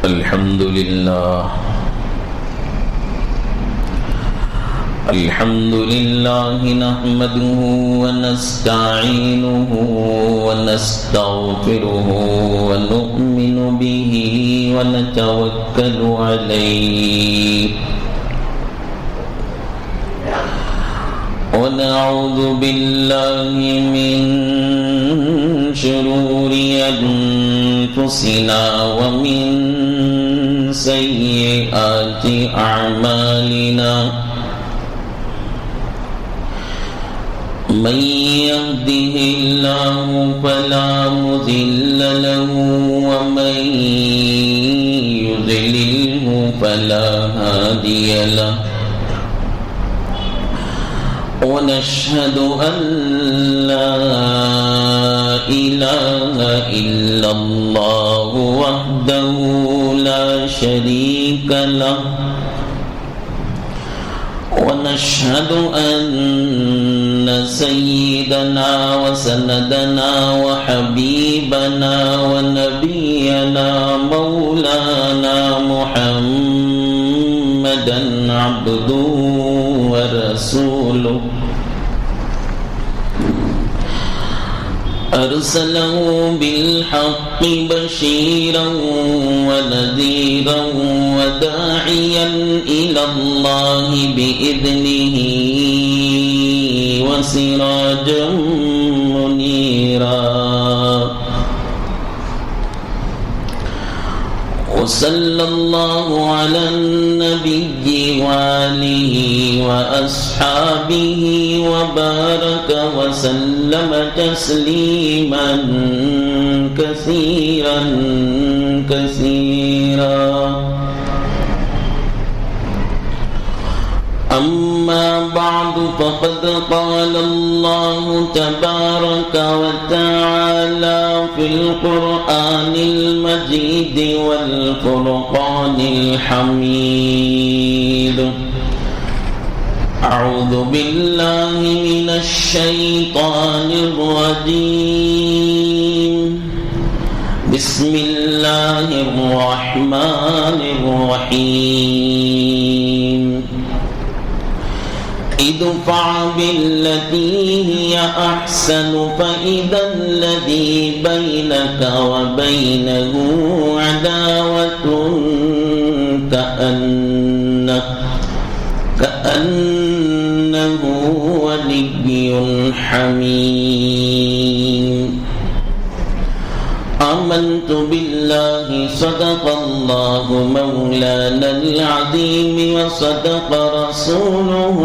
الحمد لله نحمده ونستعينه ونستغفره ونؤمن به ونتوكل عليه ونعوذ بالله من شرور أنفسنا ومن سيئات أعمالنا من يهده الله فلا مضل له ومن يضلله فلا هادي له ونشهد أن لا إله إلا الله وحده لا شريك له ونشهد أن سيدنا وسندنا وحبيبنا ونبينا مولانا محمدا عبده ورسوله أرسله بالحق بشيرا ونذيرا وداعيا إلى الله بإذنه وسراجا منيرا وصلى الله على النبي وآله وأصحابه وبارك وسلم تسليما كثيرا كثيرا أما بعد فقد قال الله تبارك وتعالى في القرآن المجيد والفرقان الحميد أعوذ بالله من الشيطان الرجيم بسم الله الرحمن الرحيم ادفع بالتي هي أحسن فإذا الذي بينك وبينه عداوة كأنه ولي حميم آمنت بالله صدق الله مولانا العظيم وصدق رسوله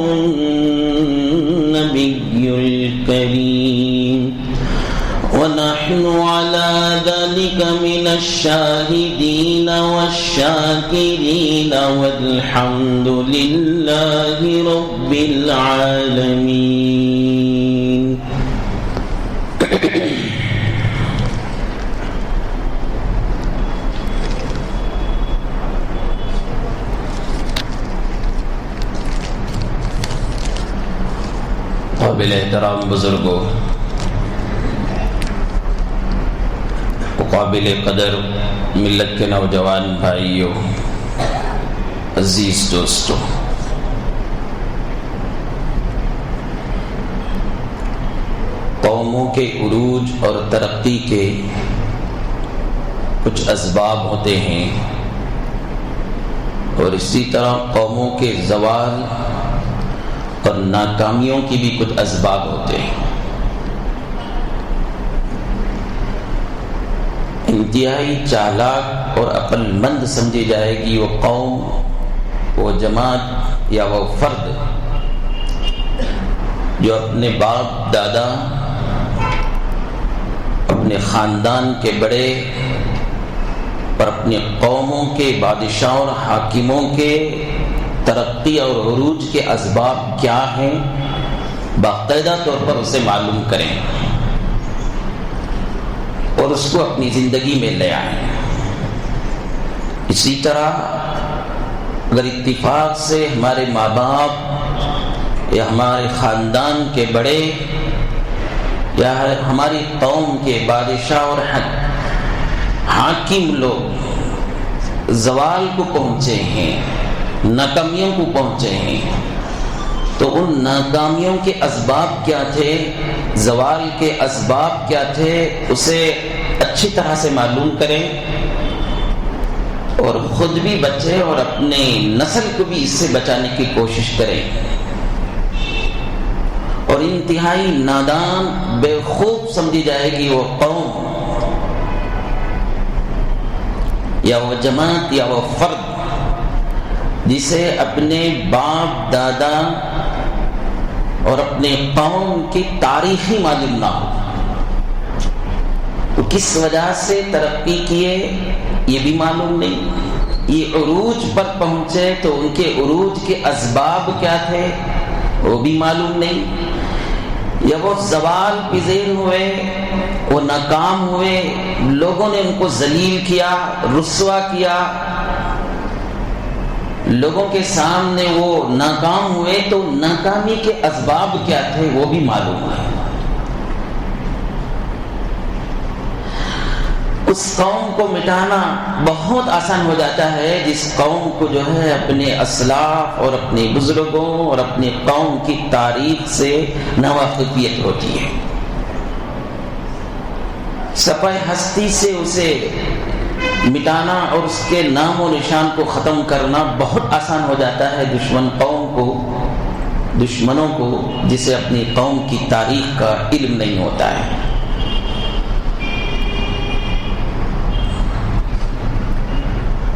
النبي الكريم ونحن على ذلك من الشاهدين والشاكرين والحمد لله رب العالمين. قابل احترام بزرگوں، قابل قدر ملت کے نوجوان بھائیوں، عزیز دوستوں، قوموں کے عروج اور ترقی کے کچھ اسباب ہوتے ہیں اور اسی طرح قوموں کے زوال اور ناکامیوں کی بھی کچھ اسباب ہوتے ہیں. انتہائی چالاک اور عقل مند سمجھی جائے گی وہ قوم، وہ جماعت یا وہ فرد جو اپنے باپ دادا، اپنے خاندان کے بڑے اور اپنی قوموں کے بادشاہوں اور حاکموں کے ترقی اور عروج کے اسباب کیا ہیں باقاعدہ طور پر اسے معلوم کریں اور اس کو اپنی زندگی میں لے آئیں. اسی طرح اگر اتفاق سے ہمارے ماں باپ یا ہمارے خاندان کے بڑے یا ہماری قوم کے بادشاہ اور حاکم لوگ زوال کو پہنچے ہیں، ناکامیوں کو پہنچے ہیں، تو ان ناکامیوں کے اسباب کیا تھے، زوال کے اسباب کیا تھے، اسے اچھی طرح سے معلوم کریں اور خود بھی بچیں اور اپنے نسل کو بھی اس سے بچانے کی کوشش کریں۔ اور انتہائی نادان، بےخوب سمجھی جائے گی وہ قوم یا وہ جماعت یا وہ فرد جسے اپنے باپ دادا اور اپنے قوم کی تاریخی معلوم نہ ہو، وہ کس وجہ سے ترقی کیے یہ بھی معلوم نہیں، یہ عروج پر پہنچے تو ان کے عروج کے اسباب کیا تھے وہ بھی معلوم نہیں، یا وہ زوال پذیر ہوئے، وہ ناکام ہوئے، لوگوں نے ان کو ذلیل کیا، رسوا کیا، لوگوں کے سامنے وہ ناکام ہوئے، تو ناکامی کے اسباب کیا تھے وہ بھی معلوم ہے۔ اس قوم کو مٹانا بہت آسان ہو جاتا ہے جس قوم کو جو ہے اپنے اسلاف اور اپنے بزرگوں اور اپنے قوم کی تاریخ سے ناواقفیت ہوتی ہے۔ صفحہ ہستی سے اسے مٹانا اور اس کے نام و نشان کو ختم کرنا بہت آسان ہو جاتا ہے دشمنوں کو جسے اپنی قوم کی تاریخ کا علم نہیں ہوتا ہے۔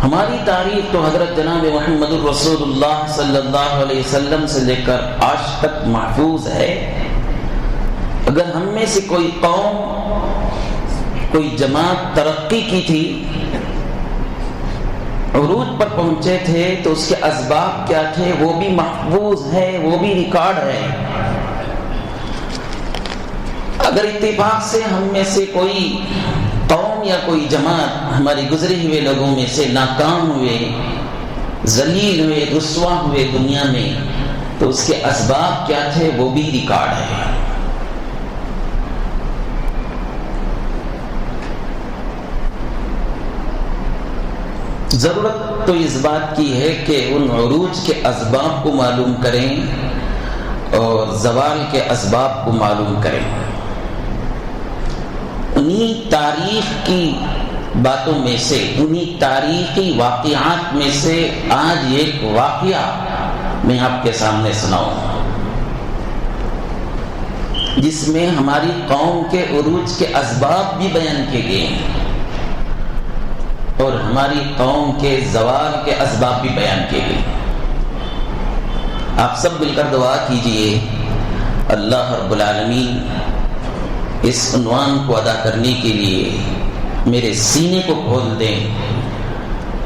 ہماری تاریخ تو حضرت جناب محمد الرسول اللہ صلی اللہ علیہ وسلم سے لے کر آج تک محفوظ ہے۔ اگر ہم میں سے کوئی قوم، کوئی جماعت ترقی کی تھی، عروج پر پہنچے تھے، تو اس کے اسباب کیا تھے وہ بھی محفوظ ہے، وہ بھی ریکارڈ ہے۔ اگر اتفاق سے ہم میں سے کوئی قوم یا کوئی جماعت ہماری گزرے ہوئے لوگوں میں سے ناکام ہوئے، ذلیل ہوئے، رسوا ہوئے دنیا میں، تو اس کے اسباب کیا تھے وہ بھی ریکارڈ ہے۔ ضرورت تو اس بات کی ہے کہ ان عروج کے اسباب کو معلوم کریں اور زوال کے اسباب کو معلوم کریں۔ انہی تاریخ کی باتوں میں سے، انہی تاریخی واقعات میں سے آج ایک واقعہ میں آپ کے سامنے سناؤں جس میں ہماری قوم کے عروج کے اسباب بھی بیان کیے گئے ہیں اور ہماری قوم کے زوال کے اسباب بھی بیان کیے گئے۔ آپ سب مل کر دعا کیجئے، اللہ رب العالمین اس عنوان کو ادا کرنے کے لیے میرے سینے کو کھول دیں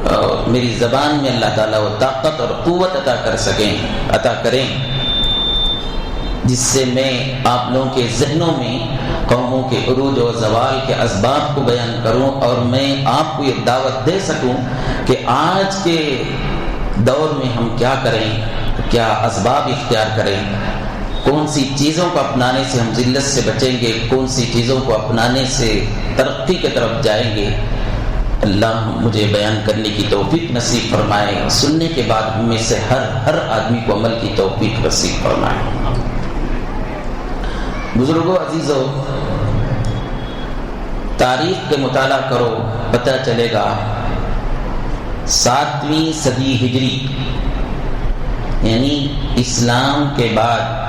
اور میری زبان میں اللہ تعالیٰ وہ طاقت اور قوت عطا کریں جس سے میں آپ لوگوں کے ذہنوں میں قوموں کے عروج و زوال کے اسباب کو بیان کروں اور میں آپ کو یہ دعوت دے سکوں کہ آج کے دور میں ہم کیا کریں، کیا اسباب اختیار کریں، کون سی چیزوں کو اپنانے سے ہم ذلت سے بچیں گے، کون سی چیزوں کو اپنانے سے ترقی کی طرف جائیں گے۔ اللہ مجھے بیان کرنے کی توفیق نصیب فرمائے، سننے کے بعد ہم میں سے ہر آدمی کو عمل کی توفیق نصیب فرمائے۔ بزرگوں، عزیزوں، تاریخ کے مطالعہ کرو، پتہ چلے گا 7ویں صدی ہجری یعنی اسلام کے بعد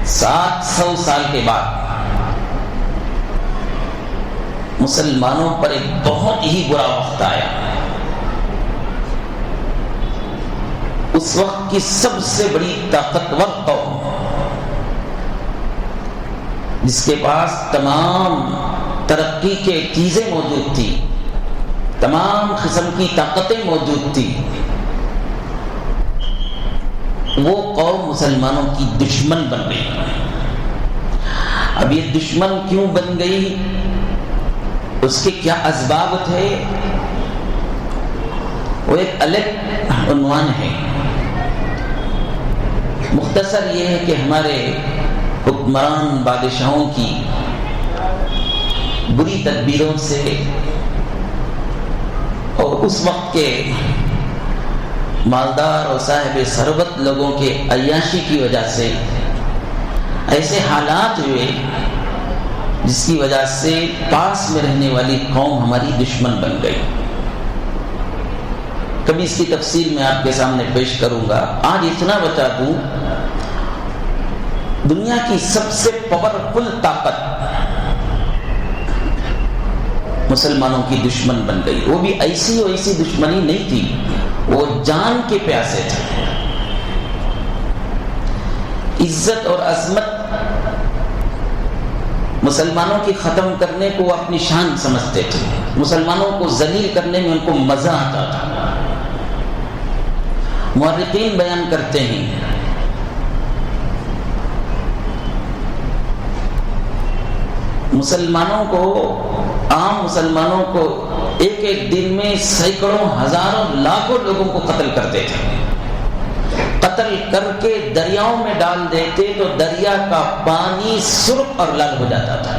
700 سال کے بعد مسلمانوں پر ایک بہت ہی برا وقت آیا۔ اس وقت کی سب سے بڑی طاقتور قوم جس کے پاس تمام ترقی کے چیزیں موجود تھی، تمام قسم کی طاقتیں موجود تھی، وہ قوم مسلمانوں کی دشمن بن گئی۔ اب یہ دشمن کیوں بن گئی، اس کے کیا اسباب تھے، وہ ایک الگ عنوان ہے۔ مختصر یہ ہے کہ ہمارے حکمران بادشاہوں کی بری تدبیروں سے اور اس وقت کے مالدار اور صاحب ثروت لوگوں کے عیاشی کی وجہ سے ایسے حالات ہوئے جس کی وجہ سے پاس میں رہنے والی قوم ہماری دشمن بن گئی. کبھی اس کی تفصیل میں آپ کے سامنے پیش کروں گا. آج اتنا بتا دوں، دنیا کی سب سے پاورفل طاقت مسلمانوں کی دشمن بن گئی. وہ بھی ایسی ویسی دشمنی نہیں تھی، وہ جان کے پیاسے تھے. عزت اور عظمت مسلمانوں کی ختم کرنے کو وہ اپنی شان سمجھتے تھے. مسلمانوں کو ذلیل کرنے میں ان کو مزہ آتا تھا. مورخین بیان کرتے ہیں عام مسلمانوں کو ایک ایک دن میں سینکڑوں ہزاروں لاکھوں لوگوں کو قتل کرتے تھے. قتل کر کے دریاؤں میں ڈال دیتے تو دریا کا پانی سرخ اور لال ہو جاتا تھا.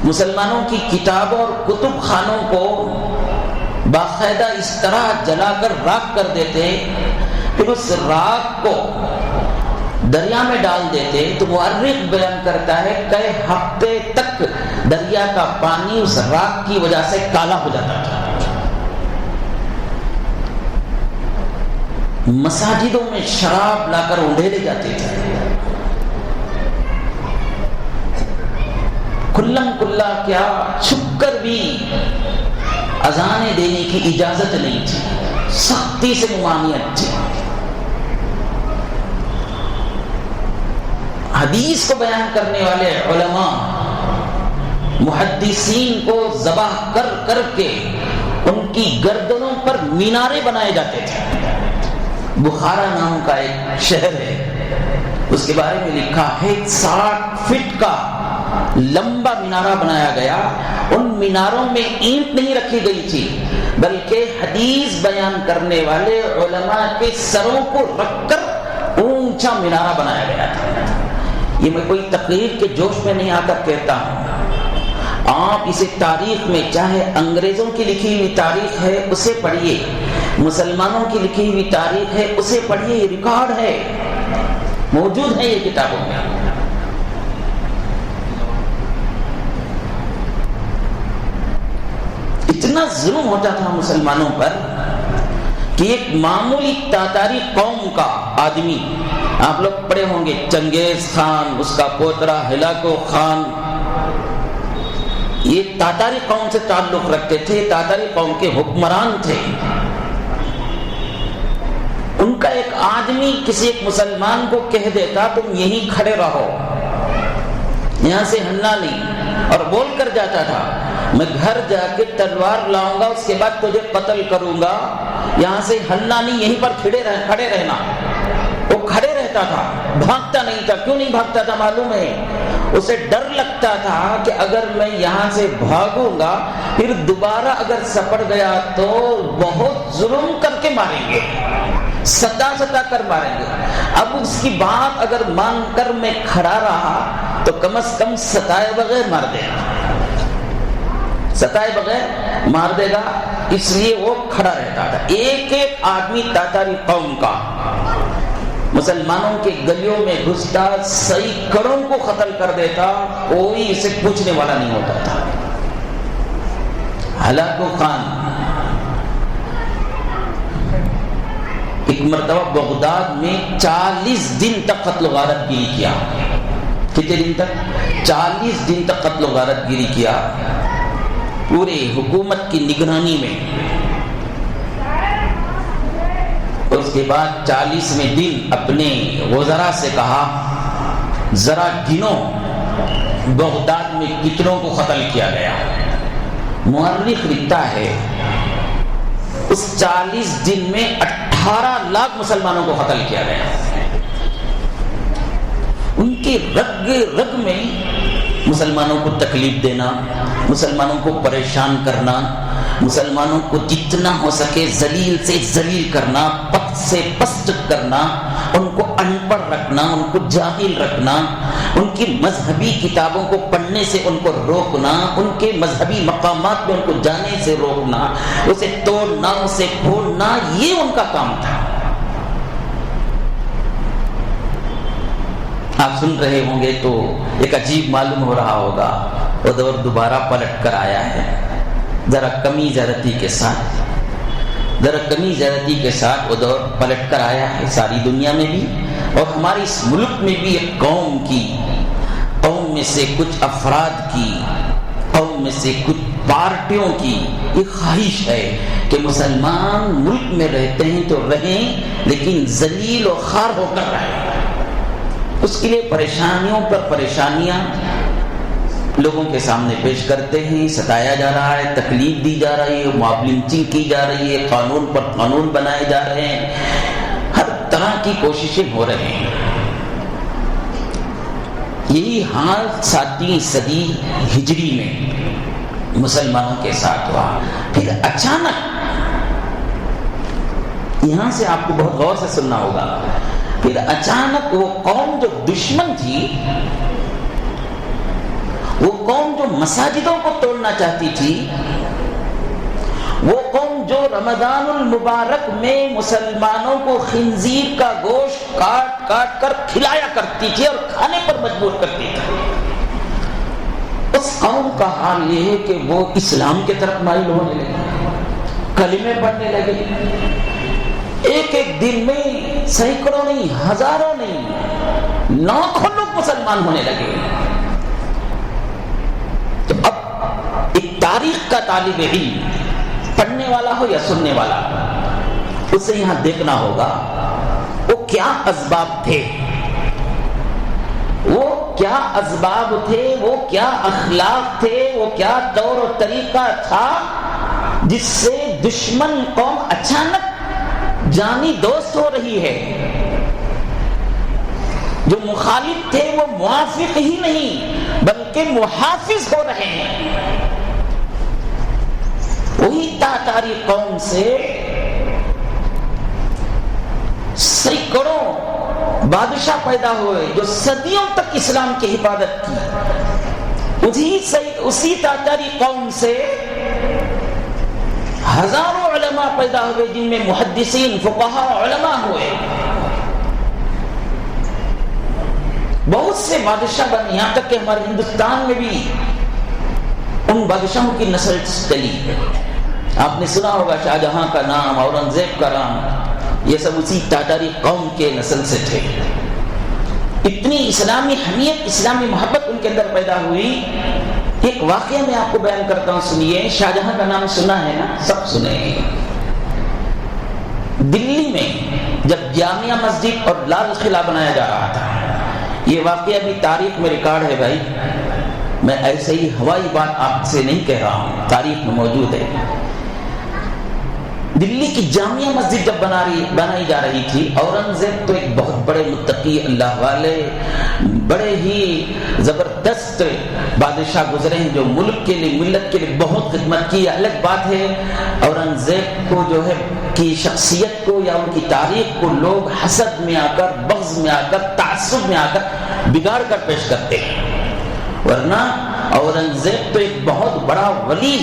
مسلمانوں کی کتابوں اور کتب خانوں کو باقاعدہ اس طرح جلا کر راکھ کر دیتے، پھر اس راکھ کو دریا میں ڈال دیتے. تو مورخ بیان کرتا ہے کئی ہفتے تک دریا کا پانی اس راکھ کی وجہ سے کالا ہو جاتا تھا. مساجدوں میں شراب لا کر اندھیرے جاتے تھے. کھلم کھلا کیا چھپ کر بھی اذانیں دینے کی اجازت نہیں تھی. سختی سے ممانعت تھی. حدیث کو بیان کرنے والے علماء محدثین کو ذبح کر کر کے ان کی گردنوں پر مینارے بنائے جاتے تھے. بخارا نام کا ایک شہر ہے، اس کے بارے میں لکھا ہے 60 فٹ کا لمبا مینارہ بنایا گیا. ان میناروں میں اینٹ نہیں رکھی گئی تھی بلکہ حدیث بیان کرنے والے علماء کے سروں کو رکھ کر اونچا مینارہ بنایا گیا تھا. یہ میں کوئی تقریر کے جوش میں نہیں آ کر کہتا ہوں. آپ اسے تاریخ میں، چاہے انگریزوں کی لکھی ہوئی تاریخ ہے اسے پڑھیے، مسلمانوں کی لکھی ہوئی تاریخ ہے اسے پڑھیے. یہ ریکارڈ ہے، موجود ہے یہ کتابوں میں. اتنا ظلم ہوتا تھا مسلمانوں پر کہ ایک معمولی تاتاری قوم کا آدمی، آپ لوگ پڑھے ہوں گے چنگیز خان، اس کا پوترا ہلاکو خان، یہ تاتاری قوم سے تعلق رکھتے تھے، تاتاری قوم کے حکمران تھے. ان کا ایک آدمی کسی ایک مسلمان کو کہہ دیتا تم یہیں کھڑے رہو، یہاں سے ہلنا نہیں، اور بول کر جاتا تھا میں گھر جا کے تلوار لاؤں گا، اس کے بعد تجھے قتل کروں گا، یہاں سے ہلنا نہیں، یہیں پر کھڑے رہنا. وہ کھڑے رہتا تھا، بھاگتا نہیں تھا. کیوں نہیں بھاگتا تھا معلوم ہے؟ اسے ڈر لگتا تھا کہ اگر میں یہاں سے بھاگوں گا پھر دوبارہ اگر سپڑ گیا تو بہت ظلم کر کے ماریں گے، ستا کر ماریں گے. اب اس کی بات اگر مان کر میں کھڑا رہا تو کم از کم ستائے بغیر مار دے گا، ستائے بغیر مار دے گا. اس لیے وہ کھڑا رہتا تھا. ایک ایک آدمی تاتاری قوم کا مسلمانوں کے گلیوں میں گھستا، سینکڑوں کو قتل کر دیتا، کوئی اسے پوچھنے والا نہیں ہوتا تھا. ہلاکو خان ایک مرتبہ بغداد میں 40 دن تک قتل و غارت گیری کیا. کتنے دن تک؟ 40 دن تک قتل و غارت گیری کیا پورے حکومت کی نگرانی میں. اس کے بعد 40ویں دن اپنے وزراء سے کہا ذرا گنو بغداد میں کتنوں کو قتل کیا گیا. مورخ لکھتا ہے اس 40 دن میں 18 لاکھ مسلمانوں کو قتل کیا گیا. ان کی رگ رگ میں مسلمانوں کو تکلیف دینا، مسلمانوں کو پریشان کرنا، مسلمانوں کو جتنا ہو سکے ذلیل سے ذلیل کرنا، پست سے پست کرنا، ان کو ان پڑھ رکھنا، ان کو جاہل رکھنا، ان کی مذہبی کتابوں کو پڑھنے سے ان کو روکنا، ان کے مذہبی مقامات میں ان کو جانے سے روکنا، اسے توڑنا، اسے پھوڑنا، یہ ان کا کام تھا۔ آپ سن رہے ہوں گے تو ایک عجیب معلوم ہو رہا ہوگا، وہ دور دوبارہ پلٹ کر آیا ہے، ذرا کمی زیادتی کے ساتھ، ذرا کمی زیادتی کے ساتھ وہ دور پلٹ کر آیا ہے ساری دنیا میں بھی، اور ہمارے اس ملک میں بھی ایک قوم میں سے کچھ افراد کی، قوم میں سے کچھ پارٹیوں کی یہ خواہش ہے کہ مسلمان ملک میں رہتے ہیں تو رہیں، لیکن ذلیل و خوار ہو کر رہیں۔ اس کے لیے پریشانیوں پر پریشانیاں لوگوں کے سامنے پیش کرتے ہیں، ستایا جا رہا ہے، تکلیف دی جا رہی ہے، موب لنچنگ کی جا رہی ہے، قانون پر قانون بنائے جا رہے ہیں، ہر طرح کی کوششیں ہو رہی ہیں۔ یہی حال 7ویں صدی ہجری میں مسلمانوں کے ساتھ ہوا۔ پھر اچانک، یہاں سے آپ کو بہت غور سے سننا ہوگا، پھر اچانک وہ قوم جو دشمن تھی، وہ قوم جو مساجدوں کو توڑنا چاہتی تھی، وہ قوم جو رمضان المبارک میں مسلمانوں کو خنزیر کا گوشت کاٹ کاٹ کر کھلایا کرتی تھی اور کھانے پر مجبور کرتی تھی، اس قوم کا حال یہ ہے کہ وہ اسلام کی طرف مائل ہونے لگی، کلمے پڑھنے لگے، ایک ایک دن میں سینکڑوں نہیں، ہزاروں نہیں، لاکھوں لوگ مسلمان ہونے لگے۔ تو اب ایک تاریخ کا طالب علم، پڑھنے والا ہو یا سننے والا، اسے یہاں دیکھنا ہوگا وہ کیا اسباب تھے، وہ کیا اسباب تھے، وہ کیا اخلاق تھے، وہ کیا طور و طریقہ تھا جس سے دشمن قوم اچانک جانی دوست ہو رہی ہے۔ جو مخالف تھے وہ موافق ہی نہیں بلکہ محافظ ہو رہے ہیں۔ وہی تاتاری قوم سے سینکڑوں بادشاہ پیدا ہوئے جو صدیوں تک اسلام کی حفاظت کی۔ اسی تاتاری قوم سے ہزاروں علماء پیدا ہوئے جن میں محدثین، فقہاء، علماء ہوئے۔ بہت سے بادشاہ بنے، یہاں تک کہ ہمارے ہندوستان میں بھی ان بادشاہوں کی نسل چلی۔ آپ نے سنا ہوگا شاہ جہاں کا نام، اورنگزیب کا نام، یہ سب اسی تاتاری قوم کے نسل سے تھے۔ اتنی اسلامی حمیت، اسلامی محبت ان کے اندر پیدا ہوئی۔ ایک واقعہ میں آپ کو بیان کرتا ہوں، سنیے۔ شاہ جہاں کا نام سنا ہے نا، سب سنے ہیں۔ دلی میں جب جامعہ مسجد اور لال قلعہ بنایا جا رہا تھا، یہ واقعہ بھی تاریخ میں ریکارڈ ہے بھائی، میں ایسے ہی ہوائی بات آپ سے نہیں کہہ رہا ہوں، تاریخ میں موجود ہے۔ دلی کی جامعہ مسجد جب بنائی جا رہی تھی، اورنگزیب تو ایک بہت بڑے متقی اللہ والے، بڑے ہی زبردست بادشاہ گزرے ہیں جو ملک کے لیے، ملت کے لیے بہت خدمت کی۔ الگ بات ہے اورنگزیب کو جو ہے کی شخصیت کو یا ان کی تاریخ کو لوگ حسد میں آ کر، بغض میں آ کر، تعصب میں آ کر بگاڑ کر پیش کرتے ہیں، ورنہ اورنگزیب تو ایک بہت بڑا ولی،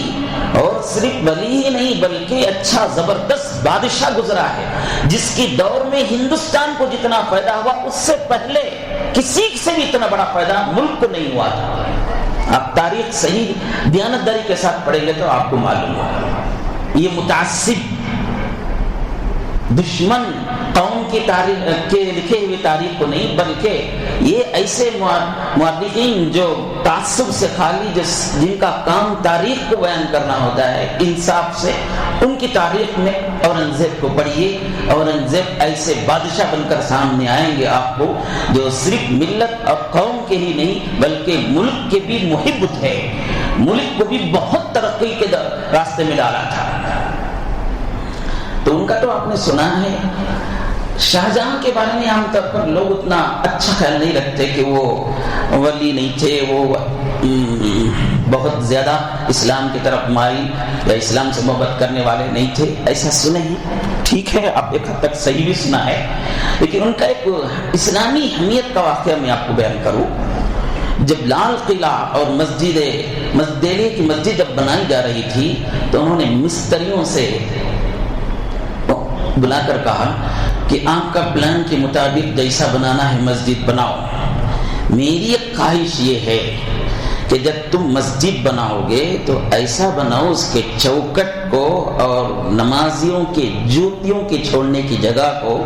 اور صرف ولی ہی نہیں بلکہ اچھا زبردست بادشاہ گزرا ہے، جس کی دور میں ہندوستان کو جتنا فائدہ ہوا اس سے پہلے کسی سے بھی اتنا بڑا فائدہ ملک کو نہیں ہوا تھا۔ آپ تاریخ صحیح دیانتداری کے ساتھ پڑھیں گے تو آپ کو معلوم ہوگا۔ یہ متعصب دشمن قوم کی تاریخ کے لکھے ہوئے تاریخ کو نہیں، بلکہ یہ ایسے مؤرخین جو تعصب سے خالی، جن کا کام تاریخ کو بیان کرنا ہوتا ہے انصاف سے، ان کی تاریخ میں اورنگزیب کو پڑھیے۔ اورنگزیب ایسے بادشاہ بن کر سامنے آئیں گے آپ کو جو صرف ملت اور قوم کے ہی نہیں بلکہ ملک کے بھی محب تھے، ملک کو بھی بہت ترقی کے راستے میں ڈالا تھا۔ تو ان کا تو آپ نے سنا ہے۔ شاہجہاں کے بارے میں عام طور پر لوگ اتنا اچھا خیال نہیں رکھتے کہ وہ ولی نہیں تھے، وہ بہت زیادہ اسلام کی طرف مائل یا اسلام سے محبت کرنے والے نہیں تھے، ایسا سنے ہیں۔ ٹھیک ہے، آپ ایک حد تک صحیح بھی سنا ہے، لیکن ان کا ایک اسلامی اہمیت کا واقعہ میں آپ کو بیان کروں۔ جب لال قلعہ اور دہلی کی مسجد جب بنائی جا رہی تھی تو انہوں نے مستریوں سے بلا کر کہا کہ آپ کا پلان کے مطابق جیسا بنانا ہے مسجد بناؤ، میری ایک خواہش یہ ہے کہ جب تم مسجد بناؤ گے تو ایسا بناؤ اس کے چوکٹ کو اور نمازیوں کے جوتیوں کے چھوڑنے کی جگہ کو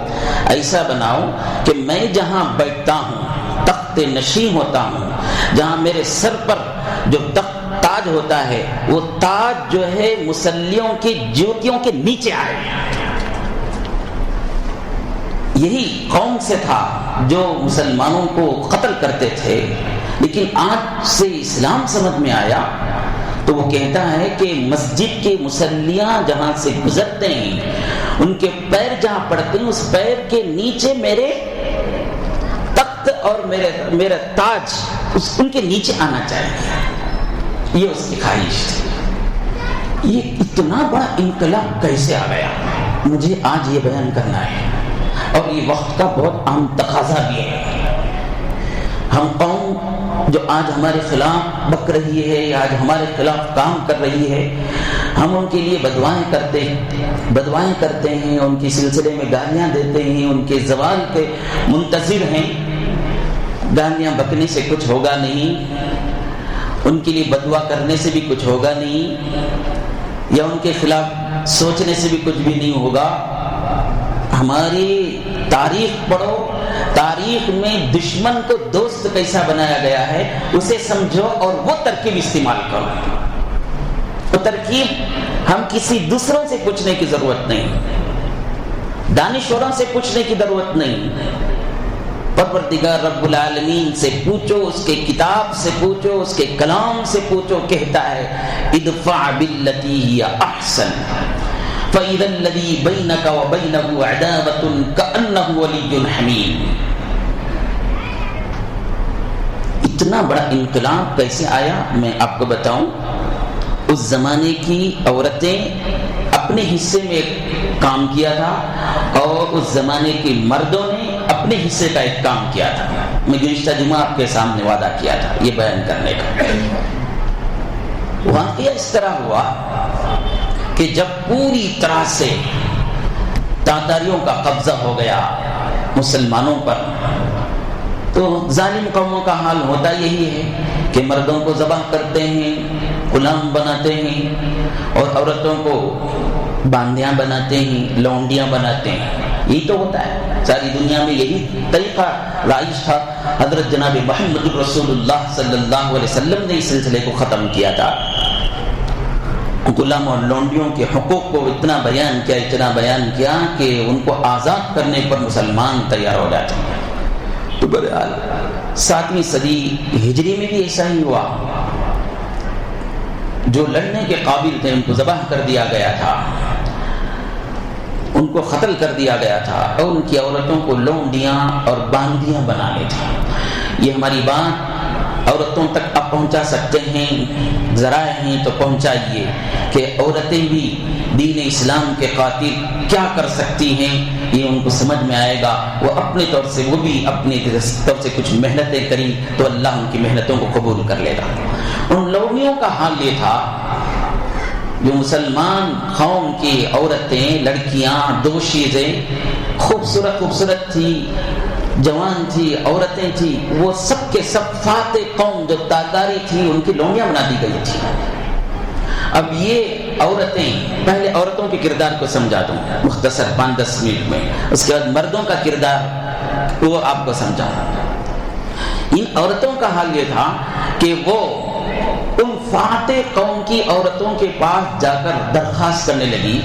ایسا بناؤ کہ میں جہاں بیٹھتا ہوں، تخت نشین ہوتا ہوں، جہاں میرے سر پر جو تاج ہوتا ہے وہ تاج جو ہے مصلیوں کی جوتیوں کے نیچے آئے۔ یہی قوم سے تھا جو مسلمانوں کو قتل کرتے تھے، لیکن آج سے اسلام سمجھ میں آیا تو وہ کہتا ہے کہ مسجد کے مصلیاں جہاں سے گزرتے ہیں، ان کے پیر جہاں پڑتے ہیں، اس پیر کے نیچے میرے تخت اور میرا تاج ان کے نیچے آنا چاہیے۔ یہ اس کی خواہش تھی۔ یہ اتنا بڑا انقلاب کیسے آ گیا، مجھے آج یہ بیان کرنا ہے، اور یہ وقت کا بہت عام تقاضا بھی ہے۔ ہم قوم جو آج ہمارے خلاف بک رہی ہے، آج ہمارے خلاف کام کر رہی ہے، ہم ان کے لیے بدوائیں کرتے ہیں، ان کے سلسلے میں گالیاں دیتے ہیں، ان کے زوال کے منتظر ہیں۔ گالیاں بکنے سے کچھ ہوگا نہیں، ان کے لیے بدعا کرنے سے بھی کچھ ہوگا نہیں، یا ان کے خلاف سوچنے سے بھی کچھ بھی نہیں ہوگا۔ ہماری تاریخ پڑھو، تاریخ میں دشمن کو دوست کیسا بنایا گیا ہے اسے سمجھو اور وہ ترکیب استعمال کرو۔ وہ ترکیب ہم کسی دوسروں سے پوچھنے کی ضرورت نہیں، دانشوروں سے پوچھنے کی ضرورت نہیں، پروردگار رب العالمین سے پوچھو، اس کے کتاب سے پوچھو، اس کے کلام سے پوچھو۔ کہتا ہے ادفع باللتی ہی احسن فَإِذَا الَّذِي بَيْنَكَ وَبَيْنَهُ عَدَاوَةٌ كَأَنَّهُ وَلِيٌّ حَمِيمٌ۔ اتنا بڑا انقلاب کیسے آیا میں آپ کو بتاؤں۔ اس زمانے کی عورتیں اپنے حصے میں ایک کام کیا تھا، اور اس زمانے کے مردوں نے اپنے حصے کا ایک کام کیا تھا۔ میں گزشتہ جمعہ آپ کے سامنے وعدہ کیا تھا یہ بیان کرنے کا۔ واقعہ اس طرح ہوا کہ جب پوری طرح سے تاتاریوں کا قبضہ ہو گیا مسلمانوں پر، تو ظالم قوموں کا حال ہوتا یہی ہے کہ مردوں کو ذبح کرتے ہیں، غلام بناتے ہیں، اور عورتوں کو باندیاں بناتے ہیں، لونڈیاں بناتے ہیں۔ یہی تو ہوتا ہے، ساری دنیا میں یہی طریقہ رائج تھا۔ حضرت جناب محمد رسول اللہ صلی اللہ علیہ وسلم نے اس سلسلے کو ختم کیا تھا۔ غلام اور لونڈیوں کے حقوق کو اتنا بیان کیا کہ ان کو آزاد کرنے پر مسلمان تیار ہو جاتے ہیں۔ تو بہرحال 7ویں صدی ہجری میں بھی ایسا ہی ہوا، جو لڑنے کے قابل تھے ان کو ذبح کر دیا گیا تھا، ان کو قتل کر دیا گیا تھا، اور ان کی عورتوں کو لونڈیاں اور باندیاں بنا لی تھی۔ یہ ہماری بات عورتوں تک آپ پہنچا سکتے ہیں، ذرائع ہیں تو پہنچائیے کہ عورتیں بھی دین اسلام کے قاتل کیا کر سکتی ہیں، یہ ان کو سمجھ میں آئے گا۔ وہ اپنے طور سے، وہ بھی اپنی طرف سے کچھ محنتیں کریں تو اللہ ان کی محنتوں کو قبول کر لے گا۔ ان لوگوں کا حال یہ تھا، جو مسلمان قوم کی عورتیں، لڑکیاں، دوشیزیں خوبصورت تھی، جوان تھی، عورتیں تھی، وہ سب کے سب فاتح قوم جو تاتاری تھی ان کی لونڈیاں بنا دی گئی تھی۔ اب یہ عورتیں، پہلے عورتوں کے کردار کو سمجھا دوں مختصر 5-10 منٹ میں، اس کے بعد مردوں کا کردار وہ آپ کو سمجھا۔ ان عورتوں کا حال یہ تھا کہ وہ ان فاتح قوم کی عورتوں کے پاس جا کر درخواست کرنے لگی۔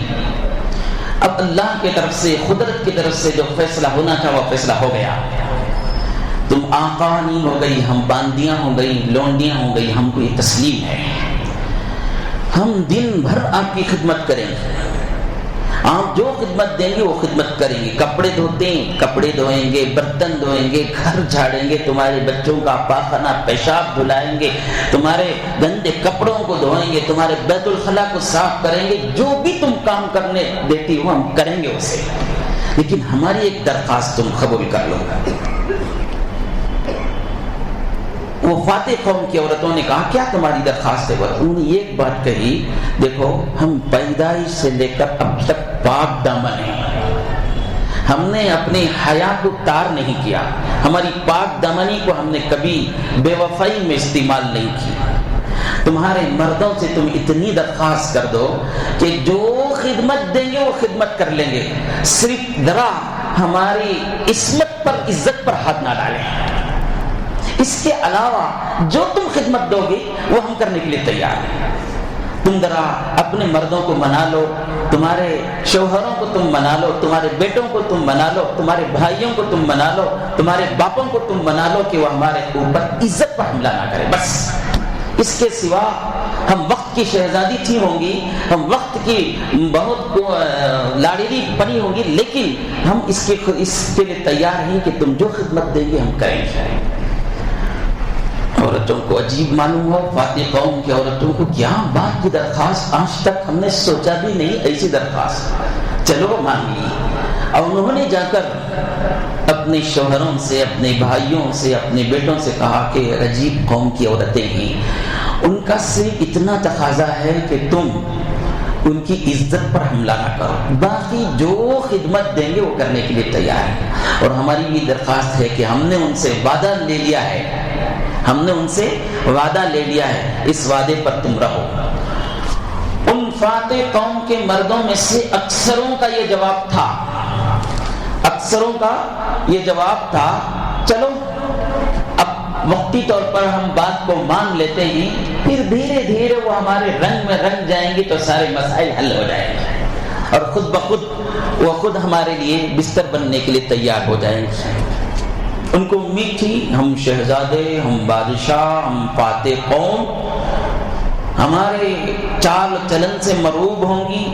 اب اللہ کی طرف سے، قدرت کی طرف سے جو فیصلہ ہونا تھا وہ فیصلہ ہو گیا۔ تم آقانی ہو گئی، ہم باندیاں ہو گئی، لونڈیاں ہو گئی، ہم کو یہ تسلیم ہے، ہم دن بھر آپ کی خدمت کریں گے، آپ جو خدمت دیں گے وہ خدمت کریں گے. کپڑے دھوتے ہیں کپڑے دھوئیں گے, برتن دھوئیں گے, گھر جھاڑیں گے, تمہارے بچوں کا پاخانہ پیشاب دھلائیں گے, تمہارے گندے کپڑوں کو دھوئیں گے, تمہارے بیت الخلا کو صاف کریں گے. جو بھی تم کام کرنے دیتی ہو ہم کریں گے اسے, لیکن ہماری ایک درخواست تم قبول کر لو. وہ فاتح قوم کی عورتوں نے کہا کیا تمہاری درخواست ہے؟ انہوں نے ایک بات کہی, دیکھو ہم پیدائش سے لے کر اب تک پاک دامن ہیں, ہم نے اپنی حیا کو تار نہیں کیا, ہماری پاک دامنی کو ہم نے کبھی بے وفائی میں استعمال نہیں کی. تمہارے مردوں سے تم اتنی درخواست کر دو کہ جو خدمت دیں گے وہ خدمت کر لیں گے, صرف ذرا ہماری عصمت پر عزت پر ہاتھ نہ ڈالیں. اس کے علاوہ جو تم خدمت دو گے وہ ہم کرنے کے لیے تیار ہیں. تم ذرا اپنے مردوں کو منا لو, تمہارے شوہروں کو تم منا لو, تمہارے بیٹوں کو تم منا لو, تمہارے بھائیوں کو تم منا لو, تمہارے باپوں کو تم منا لو کہ وہ ہمارے اوپر عزت پر حملہ نہ کرے. بس اس کے سوا ہم وقت کی شہزادی تھی ہوں گی, ہم وقت کی بہت لاڑیری بنی ہوں گی, لیکن ہم اس کے لیے تیار ہیں کہ تم جو خدمت دیں گے ہم کریں گے. عورتوں کو عجیب معلوم ہو, فاتح قوم کی عورتوں کو کیا بات کی درخواست, آج تک ہم نے سوچا بھی نہیں ایسی درخواست, چلو مان لی. اور انہوں نے جا کر اپنے شوہروں سے, اپنے بھائیوں سے, اپنے بیٹوں سے کہا کہ عجیب قوم کی عورتیں ہیں, ان کا صرف اتنا تقاضا ہے کہ تم ان کی عزت پر حملہ نہ کرو, باقی جو خدمت دیں گے وہ کرنے کے لیے تیار ہیں. اور ہماری بھی درخواست ہے کہ ہم نے ان سے وعدہ لے لیا ہے, ہم نے ان سے وعدہ لے لیا ہے, اس وعدے پر تم رہو. ان فاتح قوم کے مردوں میں سے اکثروں کا یہ جواب تھا, اکثروں کا یہ جواب تھا چلو اب وقتی طور پر ہم بات کو مان لیتے ہیں, پھر دھیرے دھیرے وہ ہمارے رنگ میں رنگ جائیں گے تو سارے مسائل حل ہو جائیں گے, اور خود بخود وہ خود ہمارے لیے بستر بننے کے لیے تیار ہو جائیں گے. ان کو امید تھی ہم شہزادے, ہم بادشاہ, ہم فاتح قوم ہمارے چال چلن سے مرعوب ہوں گی,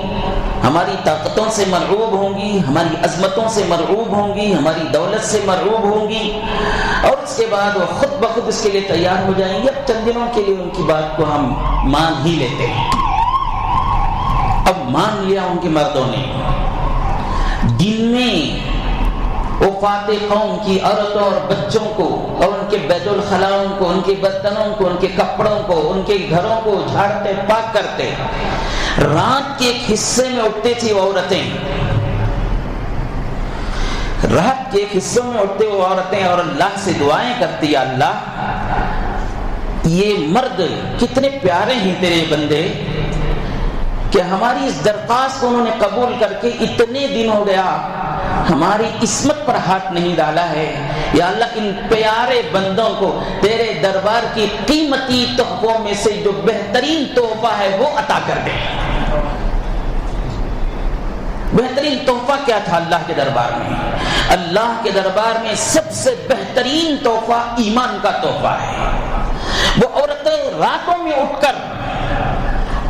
ہماری طاقتوں سے مرعوب ہوں گی, ہماری عظمتوں سے مرعوب ہوں گی, ہماری دولت سے مرعوب ہوں گی, اور اس کے بعد وہ خود بخود اس کے لیے تیار ہو جائیں گے. اب چند دنوں کے لیے ان کی بات کو ہم مان ہی لیتے ہیں. اب مان لیا ان کے مردوں نے. دن میں وہ فاتح قوم کی عورتوں اور بچوں کو اور ان کے بیت الخلاؤں کو, ان کے برتنوں کو, ان کے کپڑوں کو, ان کے گھروں کو جھاڑتے پاک کرتے. رات کے ایک حصے میں اٹھتے تھی وہ عورتیں, رات کے ایک حصے میں اٹھتے وہ عورتیں اور اللہ سے دعائیں کرتی, یا اللہ یہ مرد کتنے پیارے ہیں تیرے بندے کہ ہماری اس درخواست کو انہوں نے قبول کر کے اتنے دن ہو گیا ہماری عصمت پر ہاتھ نہیں ڈالا ہے. یا اللہ ان پیارے بندوں کو تیرے دربار کی قیمتی تحفوں میں سے جو بہترین تحفہ ہے وہ عطا کر دے. بہترین تحفہ کیا تھا اللہ کے دربار میں؟ اللہ کے دربار میں سب سے بہترین تحفہ ایمان کا تحفہ ہے. وہ عورتیں راتوں میں اٹھ کر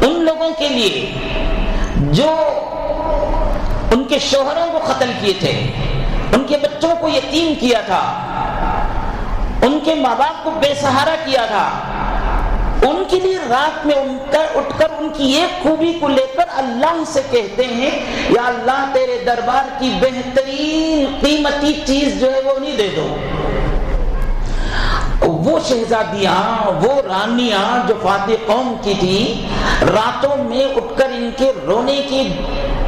ان لوگوں کے لیے جو ان کے شوہروں کو قتل کیے تھے, ان کے بچوں کو یتیم کیا تھا, ان کے ماں باپ کو بے سہارا کیا تھا, ان کے لیے رات میں اٹھ کر ان کی ایک خوبی کو لے کر اللہ سے کہتے ہیں یا اللہ تیرے دربار کی بہترین قیمتی چیز جو ہے وہ نہیں دے دو. وہ شہزادیاں, وہ رانیاں جو فاتح قوم کی تھی, راتوں میں اٹھ کر ان کے رونے کی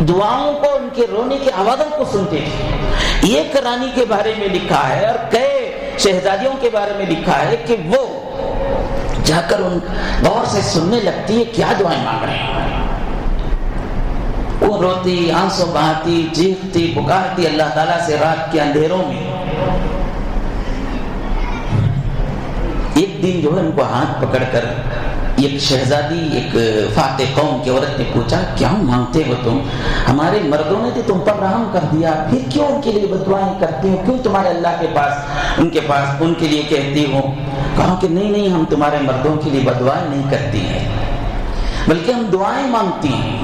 دعاؤں کو, ان کے رونے کی آوازوں کو سنتے تھے. ایک رانی کے بارے میں لکھا ہے اور کئی شہزادیوں کے بارے میں لکھا ہے کہ وہ جا کر ان غور سے سننے لگتی ہے کیا دعائیں مانگ رہے ہیں. وہ روتی, آنسو بہاتی, چیختی, پکارتی اللہ تعالیٰ سے رات کے اندھیروں میں. ایک دن جو ہے ان کو ہاتھ پکڑ کر ایک شہزادی, ایک فاتح قوم کی عورت نے پوچھا کیا مانگتے ہو تم؟ ہمارے مردوں نے تو تم پر رحم کر دیا, پھر کیوں ان کے لیے بددعائیں کرتی ہو, کیوں تمہارے اللہ کے پاس ان کے لیے کہتی ہو؟ کہا کہ نہیں ہم تمہارے مردوں کے لیے بددعائیں نہیں کرتی ہیں, بلکہ ہم دعائیں مانگتی ہیں.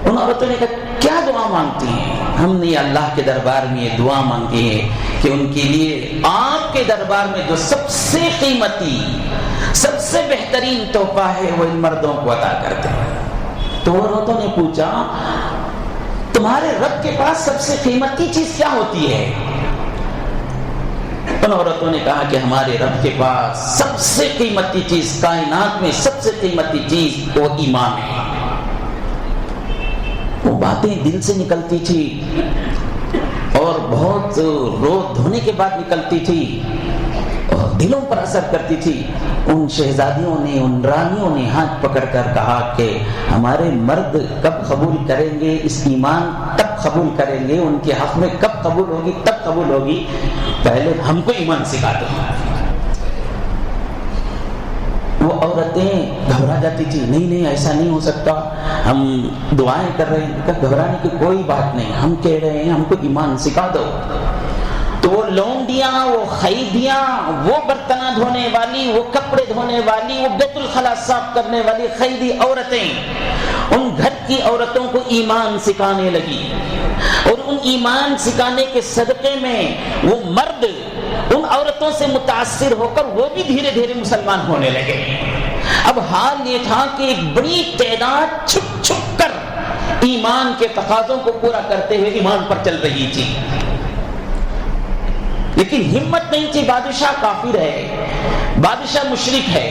ان عورتوں نے کہا کیا دعا مانگتی ہیں؟ ہم نے اللہ کے دربار میں یہ دعا مانگی ہے کہ ان کے لیے آپ کے دربار میں جو سب سے قیمتی سب سے بہترین تحفہ ہے وہ ان مردوں کو عطا کر دیں۔ تو عورتوں نے پوچھا تمہارے رب کے پاس سب سے قیمتی چیز کیا ہوتی ہے؟ ان عورتوں نے کہا کہ ہمارے رب کے پاس سب سے قیمتی چیز، کائنات میں سب سے قیمتی چیز وہ ایمان ہے۔ وہ باتیں دل سے نکلتی تھی اور بہت رو دھونے کے بعد نکلتی تھی اور دلوں پر اثر کرتی تھی۔ ان شہزادیوں نے، ان رانیوں نے ہاتھ پکڑ کر کہا کہ ہمارے مرد کب قبول کریں گے اس ایمان، تب قبول کریں گے، ان کے حق میں کب قبول ہوگی تب قبول ہوگی، پہلے ہم کو ایمان سکھا دو۔ وہ عورتیں گھبرا جاتی تھی، نہیں نہیں ایسا نہیں ہو سکتا، ہم دعائیں کر رہے ہیں۔ کہ گھبرانے کی کوئی بات نہیں، ہم کہہ رہے ہیں ہم کو ایمان سکھا دو۔ تو وہ لونڈیاں، وہ خیدیاں، وہ برتنہ دھونے والی، وہ کپڑے دھونے والی، وہ بیت الخلا صاف کرنے والی خیدی عورتیں ان گھر کی عورتوں کو ایمان سکھانے لگی، اور ان ایمان سکھانے کے صدقے میں وہ مرد ان عورتوں سے متاثر ہو کر وہ بھی دھیرے دھیرے مسلمان ہونے لگے۔ اب حال یہ تھا کہ ایک بڑی تعداد چھپ چھپ کر ایمان کے تقاضوں کو پورا کرتے ہوئے ایمان پر چل رہی تھی، لیکن ہمت نہیں تھی۔ بادشاہ کافر ہے، بادشاہ مشرک ہے۔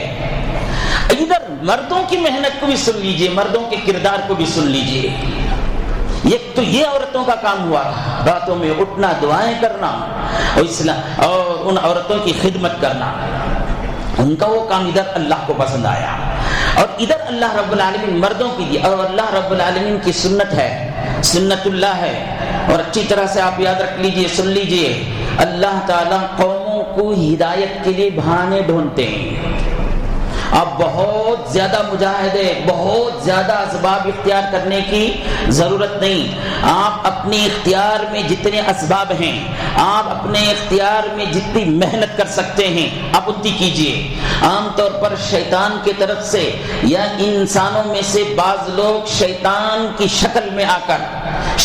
ادھر مردوں کی محنت کو بھی سن لیجئے، مردوں کے کردار کو بھی سن لیجئے۔ ایک تو یہ عورتوں کا کام ہوا، راتوں میں اٹھنا، دعائیں کرنا اور ان عورتوں کی خدمت کرنا، ان کا وہ کام ادھر اللہ کو پسند آیا۔ اور ادھر اللہ رب العالمین مردوں کی دی، اور اللہ رب العالمین کی سنت ہے، سنت اللہ ہے۔ اور اچھی طرح سے آپ یاد رکھ لیجئے، سن لیجئے، اللہ تعالیٰ قوموں کو ہدایت کے لیے بہانے ڈھونڈتے ہیں۔ اب بہت زیادہ مجاہدے، بہت زیادہ اسباب اختیار کرنے کی ضرورت نہیں۔ آپ اپنے اختیار میں جتنے اسباب ہیں، آپ اپنے اختیار میں جتنی محنت کر سکتے ہیں آپ اتنی کیجئے۔ عام طور پر شیطان کی طرف سے یا انسانوں میں سے بعض لوگ شیطان کی شکل میں آ کر،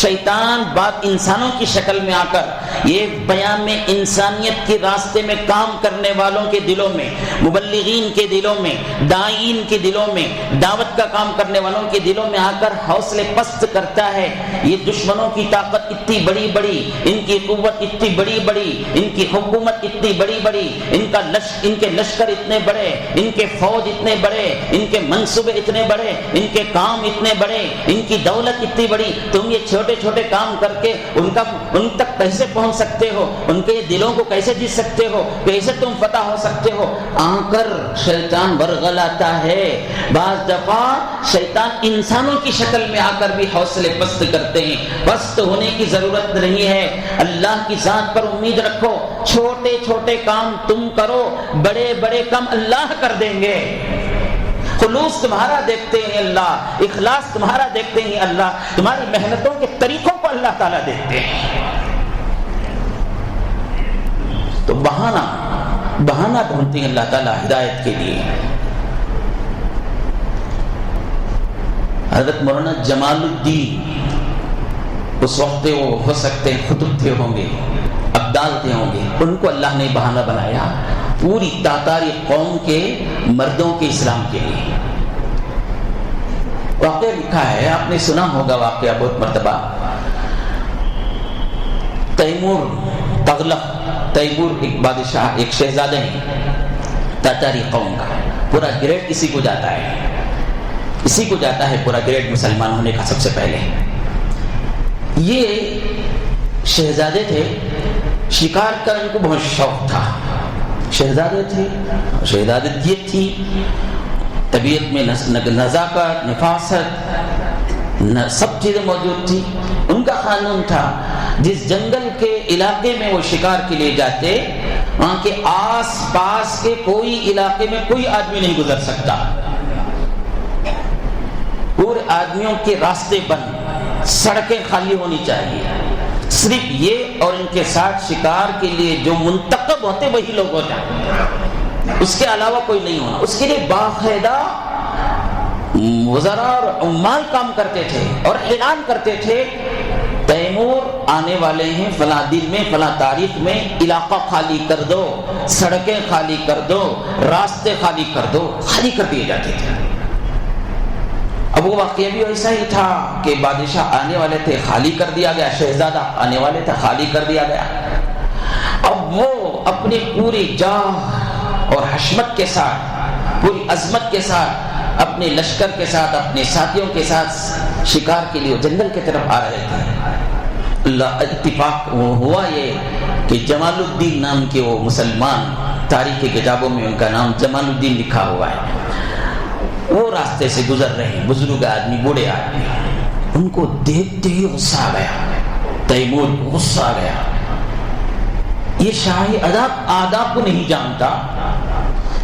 شیطان بعض انسانوں کی شکل میں آ کر یہ بیان میں انسانیت کے راستے میں کام کرنے والوں کے دلوں میں، مبلغین کے دلوں میں، داعین کے دلوں میں، دعوت کا کام کرنے والوں کے دلوں میں آ کر حوصلے پست کرتا ہے۔ یہ دشمنوں کی طاقت اتنی بڑی بڑی، ان کی قوت اتنی بڑی بڑی، ان کی حکومت اتنی بڑی بڑی، ان کے لشکر اتنے بڑے، ان کے فوج اتنے بڑے، ان کے منصوبے اتنے بڑے، ان کے کام اتنے بڑے، ان کی دولت اتنی بڑی، تم یہ چھوٹے چھوٹے کام کر کے ان تک کیسے پہنچ سکتے ہو؟ ان کے دلوں کو کیسے جیت سکتے ہو؟ کیسے تم فتح ہو سکتے ہو؟ آ کر شیطان برغلاتا ہے۔ بعض دفعہ شیطان انسانوں کی شکل میں آ کر بھی حوصلے پست کرتے ہیں۔ پست ہونے کی ضرورت نہیں ہے، اللہ کی ذات پر امید رکھو، چھوٹے چھوٹے کام تم کرو، بڑے بڑے کام اللہ کر دیں گے۔ خلوص تمہارا دیکھتے ہیں اللہ، اخلاص تمہارا دیکھتے ہیں اللہ، تمہاری محنتوں کے طریقوں کو اللہ تعالیٰ دیکھتے ہیں۔ تو بہانہ ڈھونڈتے ہیں اللہ تعالیٰ ہدایت کے لیے۔ حضرت مولانا جمال الدین اس وقت وہ ہو سکتے ہیں خطب تھے ہوں گے، ابدال تھے ہوں گے، ان کو اللہ نے بہانہ بنایا پوری تاتاری قوم کے مردوں کے اسلام کے لیے۔ واقعہ لکھا ہے، آپ نے سنا ہوگا واقعہ بہت مرتبہ۔ تیمور ایک بادشاہ، ایک شہزادہ ہے تاتاری قوم کا، پورا گریڈ اسی کو جاتا ہے پورا گریڈ مسلمان ہونے کا۔ سب سے پہلے یہ شہزادے تھے، شکار کا ان کو بہت شوق تھا، شہزادے تھے، شہزادیت تھی، طبیعت میں نزاکت، نفاست، سب چیزیں موجود تھی۔ ان کا قانون تھا جس جنگل کے علاقے میں وہ شکار کے لیے جاتے، وہاں کے آس پاس کے کوئی علاقے میں کوئی آدمی نہیں گزر سکتا، پورے آدمیوں کے راستے بند، سڑکیں خالی ہونی چاہیے، صرف یہ اور ان کے ساتھ شکار کے لیے جو منتخب ہوتے وہی لوگ ہو جائیں، اس کے علاوہ کوئی نہیں ہونا۔ اس کے لیے باقاعدہ وزراء اور عمال کام کرتے تھے اور اعلان کرتے تھے تیمور آنے والے ہیں فلاں دن میں فلاں تاریخ میں، علاقہ خالی کر دو، سڑکیں خالی کر دو، راستے خالی کر دو، خالی کر دیے جاتے تھے۔ اب وہ واقعہ بھی ایسا ہی تھا کہ بادشاہ آنے والے تھے، خالی کر دیا گیا، شہزادہ آنے والے تھے، خالی کر دیا گیا۔ اب وہ اپنی پوری جاہ اور حشمت کے ساتھ، پوری عظمت کے ساتھ، اپنے لشکر کے ساتھ، اپنے ساتھیوں کے ساتھ شکار کے لیے جنگل کی طرف آ رہے تھے۔ اللہ اتفاق ہوا یہ کہ جمال الدین نام کے وہ مسلمان، تاریخی کتابوں میں ان کا نام جمال الدین لکھا ہوا ہے، وہ راستے سے گزر رہے ہیں، بزرگ آدمی، بوڑھے آدمی، ان کو دیکھتے ہی غصہ آ گیا، تیمور کو غصہ آ گیا۔ یہ شاہی آداب کو نہیں جانتا،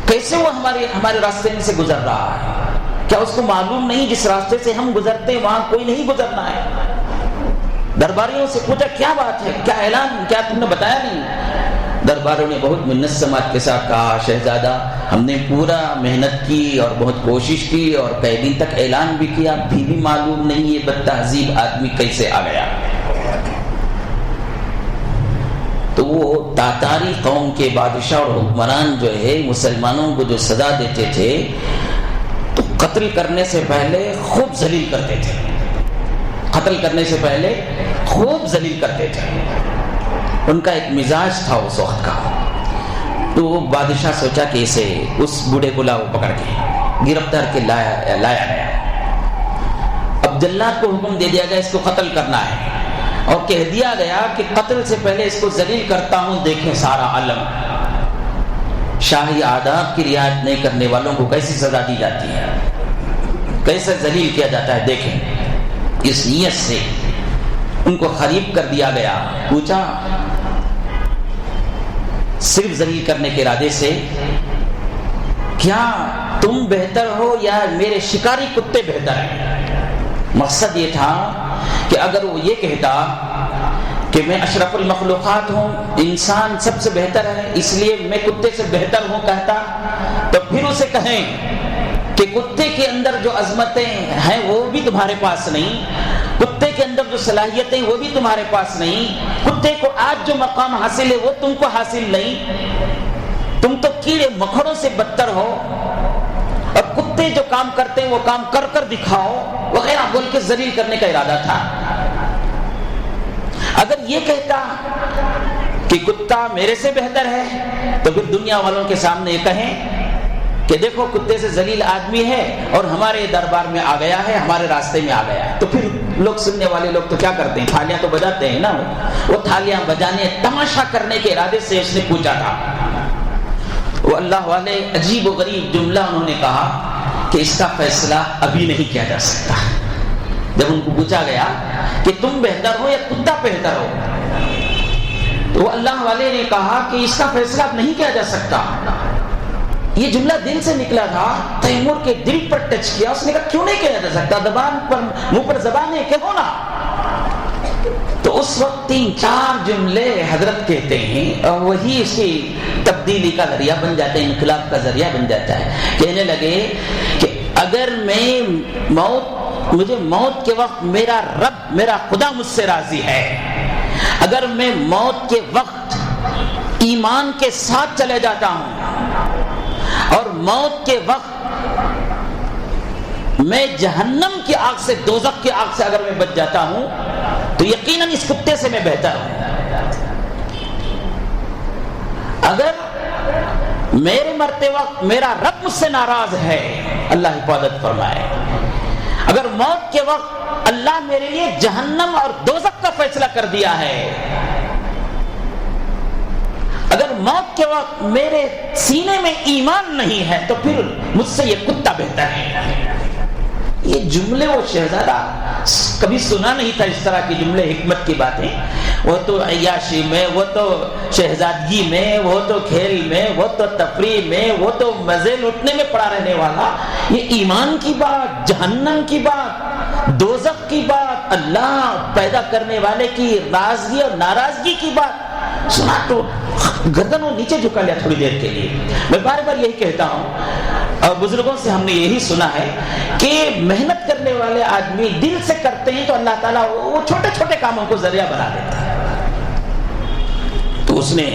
کیسے وہ ہمارے راستے میں سے گزر رہا ہے؟ کیا اس کو معلوم نہیں جس راستے سے ہم گزرتے ہیں وہاں کوئی نہیں گزرنا ہے؟ درباریوں سے پوچھا کیا بات ہے، کیا اعلان، کیا تم نے بتایا نہیں؟ درباروں نے بہت منت سماعت کے ساتھ کہا شہزادہ ہم نے پورا محنت کی اور بہت کوشش کی اور کئی دن تک اعلان بھی کیا، بھی معلوم نہیں یہ بدتہذیب آدمی کیسے آ گیا۔ تو وہ تاتاری قوم کے بادشاہ اور حکمران جو ہے مسلمانوں کو جو سزا دیتے تھے تو قتل کرنے سے پہلے خوب ذلیل کرتے تھے، قتل کرنے سے پہلے خوب ذلیل کرتے تھے۔ ان کا ایک مزاج تھا اس وقت کا۔ تو وہ بادشاہ سوچا کہ اسے اس بوڑھے کو لاؤ، پکڑ کے گرفتار کے لایا گیا۔ اب جلاد کو حکم دے دیا گیا اس کو قتل کرنا ہے، اور کہہ دیا گیا کہ قتل سے پہلے اس کو ذلیل کرتا ہوں، دیکھیں سارا عالم۔ شاہی آداب کی رعایت نہیں کرنے والوں کو کیسی سزا دی جاتی ہے، کیسے ذلیل کیا جاتا ہے، دیکھیں۔ اس نیت سے ان کو قریب کر دیا گیا۔ پوچھا صرف ذلیل کرنے کے ارادے سے، کیا تم بہتر ہو یا میرے شکاری کتے بہتر ہیں؟ مقصد یہ تھا کہ اگر وہ یہ کہتا کہ میں اشرف المخلوقات ہوں، انسان سب سے بہتر ہے اس لیے میں کتے سے بہتر ہوں کہتا، تو پھر اسے کہیں کہ کتے کے اندر جو عظمتیں ہیں وہ بھی تمہارے پاس نہیں، کتے کے اندر جو صلاحیتیں وہ بھی تمہارے پاس نہیں، کتے کو آج جو مقام حاصل ہے وہ تم کو حاصل نہیں، تم تو کیڑے مکڑوں سے بدتر ہو، اور کتے جو کام کرتے ہیں وہ کام کر کر دکھاؤ وغیرہ بول کے ذلیل کرنے کا ارادہ تھا۔ اگر یہ کہتا کہ کتا میرے سے بہتر ہے تو پھر دنیا والوں کے سامنے یہ کہیں کہ دیکھو کتے سے ذلیل آدمی ہے اور ہمارے دربار میں آ گیا ہے، ہمارے راستے میں آ گیا ہے، تو پھر لوگ سننے والے لوگ تو کیا کرتے ہیں، تھالیاں تو بجاتے ہیں نا، وہ تھالیاں بجانے تماشا کرنے کے ارادے سے اس نے پوچھا تھا۔ وہ اللہ والے عجیب و غریب جملہ انہوں نے کہا کہ اس کا فیصلہ ابھی نہیں کیا جا سکتا۔ جب ان کو پوچھا گیا کہ تم بہتر ہو یا کتا بہتر ہو، تو وہ اللہ والے نے کہا کہ اس کا فیصلہ اب نہیں کیا جا سکتا۔ یہ جملہ دل سے نکلا تھا، تیمور کے دل پر ٹچ کیا۔ اس نے کہا کیوں نہیں کیا جا سکتا، زبان پر منہ پر زبان ہے کہو نا۔ تو اس وقت 3-4 جملے حضرت کہتے ہیں اور وہی اس کی تبدیلی کا ذریعہ بن جاتا ہے، انقلاب کا ذریعہ بن جاتا ہے۔ کہنے لگے کہ اگر مجھے موت کے وقت میرا رب، میرا خدا مجھ سے راضی ہے، اگر میں موت کے وقت ایمان کے ساتھ چلے جاتا ہوں اور موت کے وقت میں جہنم کی آگ سے، دوزخ کی آگ سے اگر میں بچ جاتا ہوں تو یقیناً اس کتے سے میں بہتر ہوں۔ اگر میرے مرتے وقت میرا رب مجھ سے ناراض ہے، اللہ حفاظت فرمائے، اگر موت کے وقت اللہ میرے لیے جہنم اور دوزخ کا فیصلہ کر دیا ہے، اگر موت کے وقت میرے سینے میں ایمان نہیں ہے تو پھر مجھ سے یہ کتا بہتر ہے۔ یہ جملے وہ شہزادہ کبھی سنا نہیں تھا، اس طرح کے جملے، حکمت کی باتیں۔ وہ تو عیاشی میں، وہ تو شہزادگی میں، وہ تو کھیل میں، وہ تو تفریح میں، وہ تو مزے لوٹنے میں پڑا رہنے والا، یہ ایمان کی بات، جہنم کی بات، دوزخ کی بات، اللہ پیدا کرنے والے کی راضی اور ناراضگی کی بات سنا تو گردن وہ نیچے جھکا لیا تھوڑی دیر کے لیے۔ میں بار بار یہی کہتا ہوں اور بزرگوں سے ہم نے یہی سنا ہے کہ محنت کرنے والے آدمی دل سے کرتے ہیں تو اللہ تعالیٰ وہ چھوٹے چھوٹے کاموں کو ذریعہ بنا دیتا ہے. تو اس نے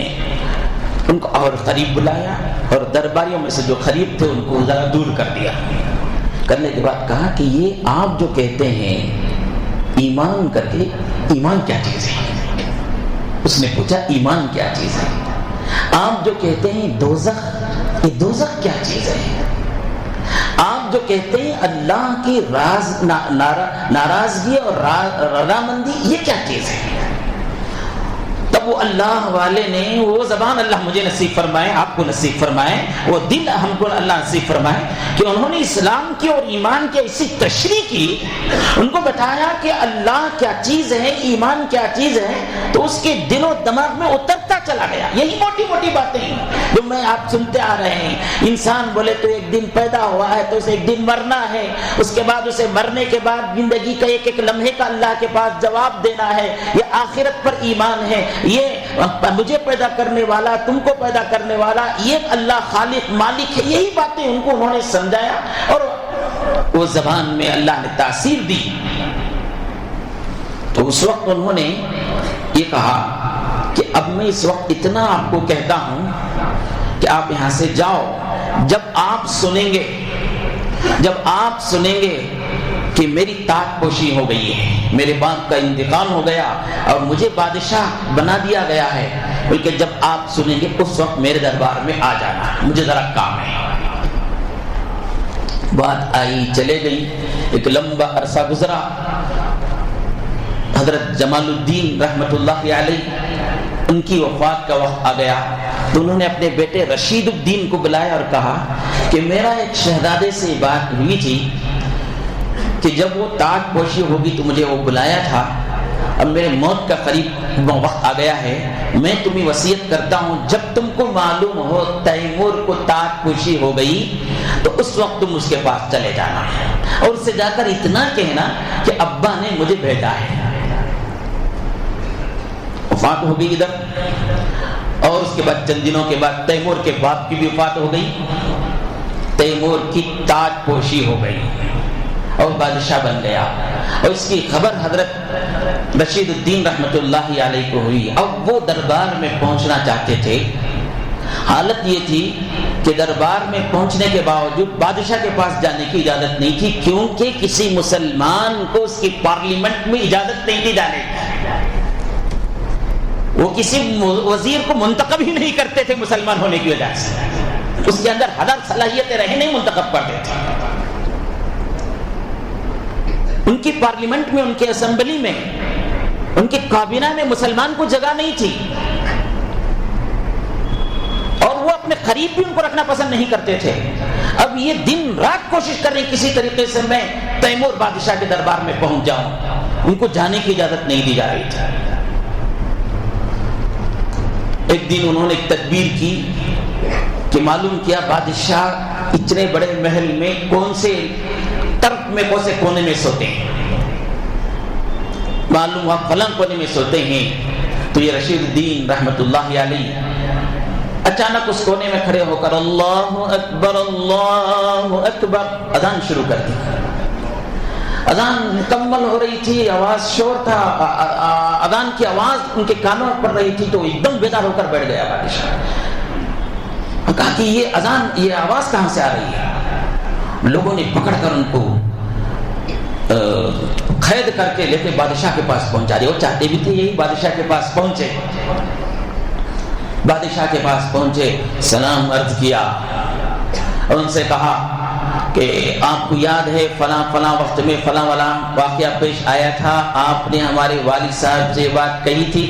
ان کو اور قریب بلایا اور درباریوں میں سے جو قریب تھے ان کو ذرا دور کر دیا. کرنے کے بعد کہا کہ یہ آپ جو کہتے ہیں ایمان کر کے، ایمان کیا چیز ہے؟ اس نے پوچھا ایمان کیا چیز ہے؟ آپ جو کہتے ہیں دوزخ، یہ دوزخ کیا چیز ہے؟ آپ جو کہتے ہیں اللہ کی ناراضگی اور رضامندی، یہ کیا چیز ہے؟ تب وہ اللہ والے نے وہ زبان اللہ مجھے نصیب فرمائے، آپ کو نصیب فرمائے، وہ دل ہم کو اللہ نصیب فرمائے کہ انہوں نے اسلام کی اور ایمان کی ایسی تشریح کی، ان کو بتایا کہ اللہ کیا چیز ہے، ایمان کیا چیز ہے، تو اس کے دل و دماغ میں اترتا چلا گیا. یہی موٹی موٹی باتیں جو میں آپ سنتے آ رہے ہیں. انسان بولے تو ایک دن پیدا ہوا ہے تو اسے ایک دن مرنا ہے، اس کے بعد اسے مرنے کے بعد زندگی کا ایک ایک لمحے کا اللہ کے پاس جواب دینا ہے. یہ آخرت پر ایمان ہے. یہ مجھے پیدا کرنے والا، تم کو پیدا کرنے والا، یہ اللہ خالق مالک ہے. یہی باتیں ان کو انہوں نے سمجھایا اور وہ زبان میں اللہ نے تاثیر دی. تو اس وقت انہوں نے یہ کہا کہ اب میں اس وقت اتنا آپ کو کہتا ہوں کہ آپ یہاں سے جاؤ. جب آپ سنیں گے کہ میری تاج پوشی ہو گئی ہے، میرے باپ کا انتقال ہو گیا اور مجھے بادشاہ بنا دیا گیا ہے، بلکہ جب آپ سنیں گے اس وقت میرے دربار میں آ جانا، مجھے ذرا کام ہے. بات آئی چلے گئی، ایک لمبا عرصہ گزرا. حضرت جمال الدین رحمت اللہ علیہ ان کی وفات کا وقت آ گیا تو انہوں نے اپنے بیٹے رشید الدین کو بلایا اور کہا کہ میرا ایک شہزادے سے بات ہوئی تھی کہ جب وہ تاج پوشی ہوگی تو مجھے وہ بلایا تھا، اب میرے موت کا قریب وقت آ گیا ہے، میں تمہیں وصیت کرتا ہوں جب تم کو معلوم ہو تیمور کو تاج پوشی ہو گئی تو اس وقت تم اس کے پاس چلے جانا اور اس سے جا کر اتنا کہنا کہ ابا نے مجھے بھیجا ہے. وفات ہو گئی ادھر اور اس کے بعد چند دنوں کے بعد تیمور کے باپ کی بھی وفات ہو گئی. تیمور کی تاج پوشی ہو گئی اور بادشاہ بن گیا اور اس کی خبر حضرت رشید الدین رحمت اللہ علیہ کو ہوئی. اب وہ دربار میں پہنچنا چاہتے تھے. حالت یہ تھی کہ دربار میں پہنچنے کے باوجود بادشاہ کے پاس جانے کی اجازت نہیں تھی، کیونکہ کسی مسلمان کو اس کی پارلیمنٹ میں اجازت نہیں دی جانے کی. وہ کسی وزیر کو منتخب ہی نہیں کرتے تھے مسلمان ہونے کی وجہ سے، اس کے اندر ہزار صلاحیتیں رہے نہیں منتخب کرتے تھے. ان کی پارلیمنٹ میں، ان کے اسمبلی میں، ان کی کابینہ میں مسلمان کو جگہ نہیں تھی اور وہ اپنے قریب بھی ان کو رکھنا پسند نہیں کرتے تھے. اب یہ دن رات کوشش کر رہے کسی طریقے سے میں تیمور بادشاہ کے دربار میں پہنچ جاؤں، ان کو جانے کی اجازت نہیں دی جا رہی تھی. ایک دن انہوں نے ایک تدبیر کی کہ معلوم کیا بادشاہ اتنے بڑے محل میں کون سے طرف میں کون سے کونے میں سوتے ہیں. معلوم ہوا فلاں کونے میں سوتے ہیں. تو یہ رشید الدین رحمت اللہ علیہ اچانک اس کونے میں کھڑے ہو کر اللہ اکبر اللہ اکبر اذان شروع کر دی. اذان مکمل ہو رہی تھی، آواز شور تھا، اذان کی آواز ان کے کانوں میں پڑ رہی تھی تو ایک دم بیدار ہو کر بیٹھ گیا بادشاہ. کہا کہ یہ اذان، یہ آواز کہاں سے آ رہی ہے؟ لوگوں نے پکڑ کر ان کو قید کر کے لے کے بادشاہ کے پاس پہنچا دیا. وہ چاہتے بھی تھے یہی بادشاہ کے پاس پہنچے. بادشاہ کے پاس پہنچے، سلام عرض کیا اور ان سے کہا کہ آپ کو یاد ہے فلاں فلاں وقت میں فلاں والا واقعہ پیش آیا تھا، آپ نے ہمارے والد صاحب سے بات کہی تھی،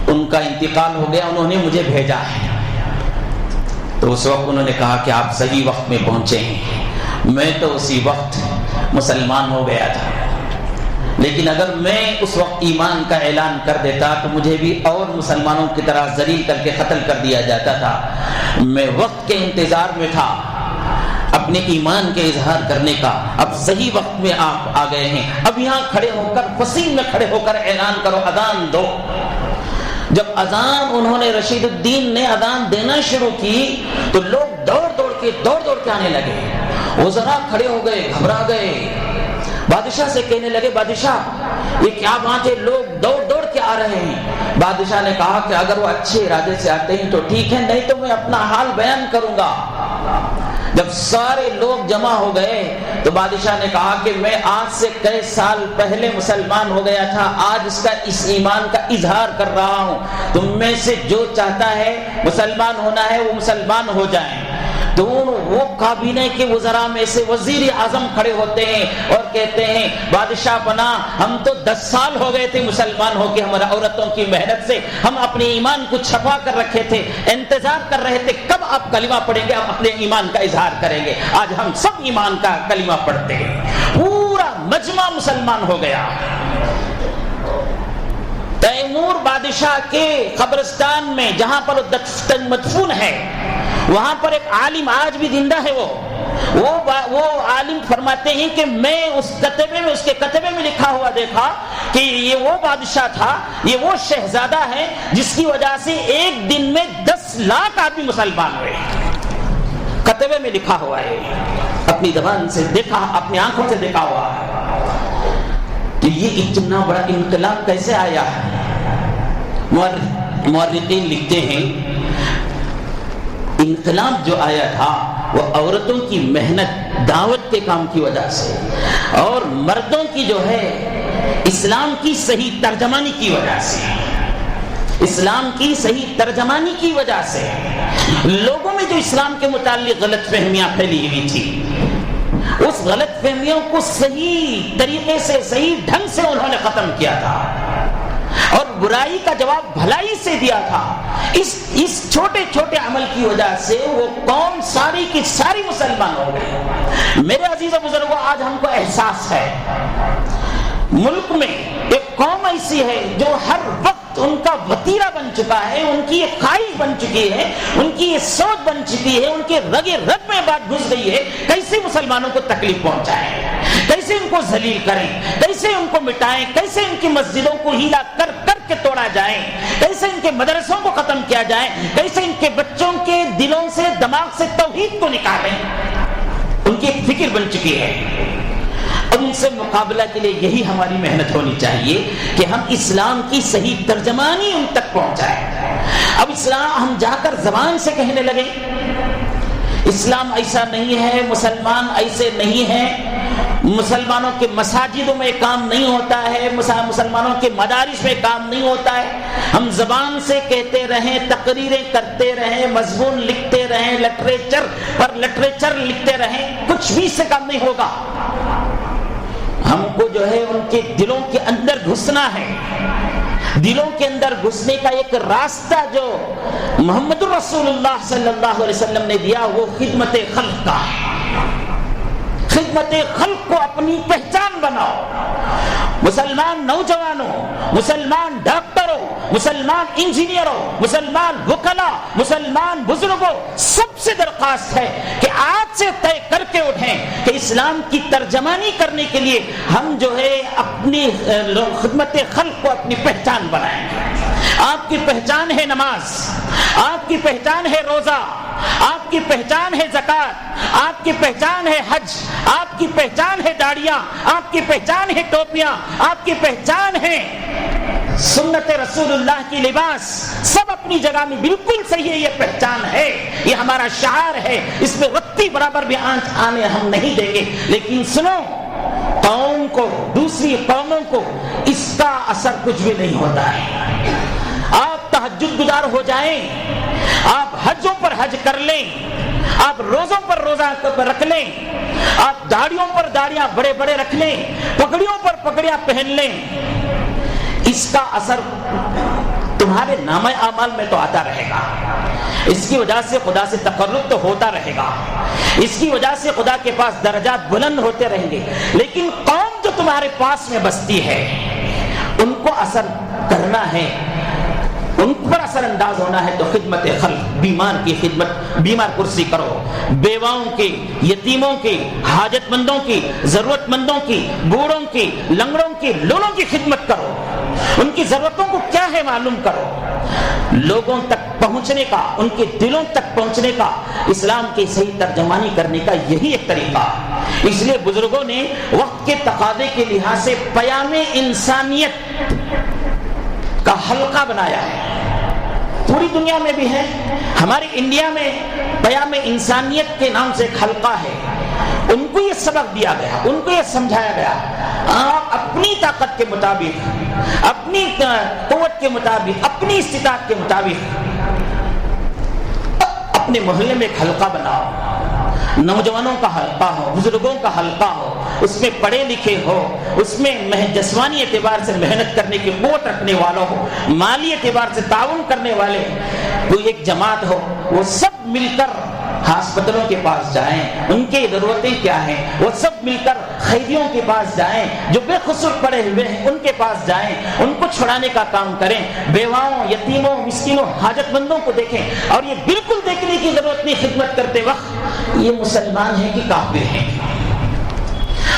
ان کا انتقال ہو گیا، انہوں نے مجھے بھیجا ہے. تو اس وقت انہوں نے کہا کہ آپ صحیح وقت میں پہنچے ہیں، میں تو اسی وقت مسلمان ہو گیا تھا، لیکن اگر میں اس وقت ایمان کا اعلان کر دیتا تو مجھے بھی اور مسلمانوں کی طرح ذلیل کر کے قتل کر دیا جاتا تھا. میں وقت کے انتظار میں تھا اپنے ایمان کے اظہار کرنے کا. اب صحیح وقت میں آپ آ گئے ہیں، اب یہاں کھڑے ہو کر فصیل میں کھڑے ہو کر اعلان کرو، اذان دو. جب اذان انہوں نے رشید الدین نے اذان دینا شروع کی تو لوگ دوڑ دوڑ کے کے آنے لگے. وزراء کھڑے ہو گئے, گھبرا گئے. بادشاہ سے کہنے لگے, بادشاہ یہ کیا بات ہے, لوگ دوڑ کے آ رہے ہیں. بادشاہ نے کہا کہ اگر وہ اچھے ارادے سے آتے ہیں تو ٹھیک ہے, نہیں تو میں اپنا حال بیان کروں گا. جب سارے لوگ جمع ہو گئے تو بادشاہ نے کہا کہ میں آج سے کئی سال پہلے مسلمان ہو گیا تھا, آج اس ایمان کا اظہار کر رہا ہوں. تم میں سے جو چاہتا ہے مسلمان ہونا ہے وہ مسلمان ہو جائیں. تو وہ کابینہ کے وزراء میں سے وزیر اعظم کھڑے ہوتے ہیں اور کہتے ہیں, بادشاہ پناہ, ہم تو 10 سال ہو گئے تھے مسلمان ہو کے, ہمارا عورتوں کی محنت سے ہم اپنے ایمان کو چھپا کر رکھے تھے, انتظار کر رہے تھے کب آپ کلمہ پڑھیں گے, آپ اپنے ایمان کا اظہار کریں گے. آج ہم سب ایمان کا کلمہ پڑھتے ہیں. پورا مجمع مسلمان ہو گیا. تیمور بادشاہ کے قبرستان میں جہاں پر مدفون ہے, وہاں پر ایک عالم آج بھی زندہ ہے. وہ عالم فرماتے ہیں کہ میں اس کے کتبے میں لکھا ہوا دیکھا کہ یہ وہ بادشاہ تھا, یہ وہ شہزادہ ہے جس کی وجہ سے ایک دن میں 10 لاکھ آدمی مسلمان ہوئے. کتبے میں لکھا ہوا ہے, اپنی زبان سے دیکھا, اپنی آنکھوں سے دیکھا ہوا ہے کہ یہ اتنا بڑا انقلاب کیسے آیا ہے. مورخین لکھتے ہیں انقلاب جو آیا تھا وہ عورتوں کی محنت دعوت کے کام کی وجہ سے اور مردوں کی جو ہے اسلام کی صحیح ترجمانی کی وجہ سے, اسلام کی صحیح ترجمانی کی وجہ سے لوگوں میں جو اسلام کے متعلق غلط فہمیاں پھیلی ہوئی تھی, اس غلط فہمیوں کو صحیح طریقے سے, صحیح ڈھنگ سے انہوں نے ختم کیا تھا اور برائی کا جواب بھلائی سے دیا تھا. اس چھوٹے چھوٹے عمل کی وجہ سے وہ قوم ساری کی ساری مسلمان ہو گئی. میرے عزیز و بزرگوں, آج ہم کو احساس ہے ملک میں ایک قوم ایسی ہے جو ہر وقت ان کا وتیرہ بن چکا ہے, ان کی ایک خواہش بن چکی ہے, ان کی یہ سوچ بن چکی ہے, ان کے رگے رگ میں بات گھس گئی ہے, کیسے مسلمانوں کو تکلیف پہنچائیں, کیسے ان کو ذلیل کریں, کیسے ان کو مٹائیں, کیسے ان کی مسجدوں کو ہیلا کر کر کے توڑا جائے, کیسے ان کے مدرسوں کو ختم کیا جائے, کیسے ان کے بچوں کے دلوں سے, دماغ سے توحید کو نکالیں. ان کی ایک فکر بن چکی ہے. اور ان سے مقابلہ کے لیے یہی ہماری محنت ہونی چاہیے کہ ہم اسلام کی صحیح ترجمانی ان تک پہنچائیں. اب اسلام ہم جا کر زبان سے کہنے لگے اسلام ایسا نہیں ہے, مسلمان ایسے نہیں ہیں, مسلمانوں کے مساجدوں میں کام نہیں ہوتا ہے, مسلمانوں کے مدارس میں کام نہیں ہوتا ہے. ہم زبان سے کہتے رہیں, تقریریں کرتے رہیں, مضمون لکھتے رہیں, لٹریچر پر لٹریچر لکھتے رہیں, کچھ بھی سے کام نہیں ہوگا. ہم کو جو ہے ان کے دلوں کے اندر گھسنا ہے. دلوں کے اندر گھسنے کا ایک راستہ جو محمد رسول اللہ صلی اللہ علیہ وسلم نے دیا وہ خدمت خلق کا ہے. خدمت خلق کو اپنی پہچان بناؤ. مسلمان نوجوانوں, مسلمان ڈاکٹروں, مسلمان انجینئروں, مسلمان وکلا, مسلمان بزرگوں, سب سے درخواست ہے کہ آج سے طے کر کے اٹھیں کہ اسلام کی ترجمانی کرنے کے لیے ہم جو ہے اپنی خدمت خلق کو اپنی پہچان بنائیں گے. آپ کی پہچان ہے نماز, آپ کی پہچان ہے روزہ, آپ کی پہچان ہے زکات, آپ کی پہچان ہے حج, آپ کی پہچان ہے داڑیاں, آپ کی پہچان ہے ٹوپیاں, آپ کی پہچان ہے سنت رسول اللہ کی لباس. سب اپنی جگہ میں بالکل صحیح ہے, یہ پہچان ہے, یہ ہمارا شعار ہے, اس میں رتی برابر بھی آنچ آنے ہم نہیں دیں گے. لیکن سنو, قوم کو, دوسری قوموں کو اس کا اثر کچھ بھی نہیں ہوتا ہے. آپ تہجد گزار ہو جائیں, آپ حجوں پر حج کر لیں, آپ روزوں پر روزہ رکھ لیں, آپ داڑیوں پر داڑیاں بڑے بڑے رکھ لیں, پگڑیوں پر پگڑیاں پہن لیں, اس کا اثر تمہارے نامہ اعمال میں تو آتا رہے گا. اس کی وجہ سے خدا سے تقرب تو ہوتا رہے گا, اس کی وجہ سے خدا کے پاس درجات بلند ہوتے رہیں گے. لیکن قوم جو تمہارے پاس میں بستی ہے ان کو اثر کرنا ہے, ان پر اثر انداز ہونا ہے تو خدمت خلق, بیمار کی خدمت, بیمار کرسی کرو, بیواؤں کی, یتیموں کی, حاجت مندوں کی, ضرورت مندوں کی, بوڑھوں کی, لنگڑوں کی, لولوں کی خدمت کرو. ان کی ضرورتوں کو کیا ہے معلوم کرو, لوگوں تک پہنچنے کا، ان کے دلوں تک پہنچنے کا، اسلام کی صحیح ترجمانی کرنے کا یہی ایک طریقہ ہے۔ اس لیے بزرگوں نے وقت کے تقاضے کے لحاظ سے پیام انسانیت کا حلقہ بنایا ہے۔ پوری دنیا میں بھی ہے، ہمارے انڈیا میں پیام انسانیت کے نام سے ایک حلقہ ہے۔ ان کو یہ سبق دیا گیا، ان کو یہ سمجھایا گیا، آپ اپنی طاقت کے مطابق، اپنی قوت کے مطابق، اپنی استطاعت کے مطابق اپنے محلے میں ایک حلقہ بناؤ، نوجوانوں کا حلقہ ہو، بزرگوں کا حلقہ ہو، اس میں پڑھے لکھے ہو، اس میں جسمانی اعتبار سے محنت کرنے کی قوت رکھنے والوں ہو، مالی اعتبار سے تعاون کرنے والے کوئی ایک جماعت ہو، وہ سب مل کر ہاسپٹلوں کے پاس جائیں، ان کی ضرورتیں کیا ہیں، وہ سب مل کر قیدیوں کے پاس جائیں، جو بے قصور پڑے ہوئے ہیں ان کے پاس جائیں، ان کو چھڑانے کا کام کریں، بیواؤں، یتیموں، مسکینوں، حاجت مندوں کو دیکھیں۔ اور یہ بالکل دیکھنے کی ضرورت نہیں خدمت کرتے وقت یہ مسلمان ہیں کہ کافر ہیں۔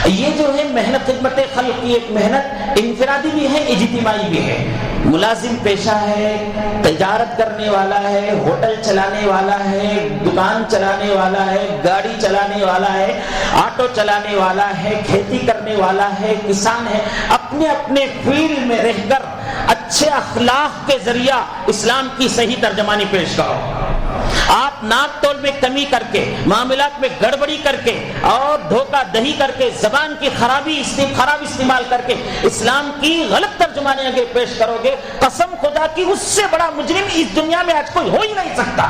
یہ جو ہے محنت خدمت خلق کی ایک محنت انفرادی بھی ہے، اجتماعی بھی ہے۔ ملازم پیشہ ہے، تجارت کرنے والا ہے، ہوٹل چلانے والا ہے، دکان چلانے والا ہے، گاڑی چلانے والا ہے، آٹو چلانے والا ہے، کھیتی کرنے والا ہے، کسان ہے، اپنے اپنے فیلڈ میں رہ کر اچھے اخلاق کے ذریعہ اسلام کی صحیح ترجمانی پیش کرو۔ آپ ناپ تول میں کمی کر کے، معاملات میں گڑبڑی کر کے اور دھوکہ دہی کر کے، زبان کی خراب استعمال کر کے اسلام کی غلط ترجمانی آگے پیش کرو گے، قسم خدا کی اس سے بڑا مجرم اس دنیا میں آج کوئی ہو ہی نہیں سکتا۔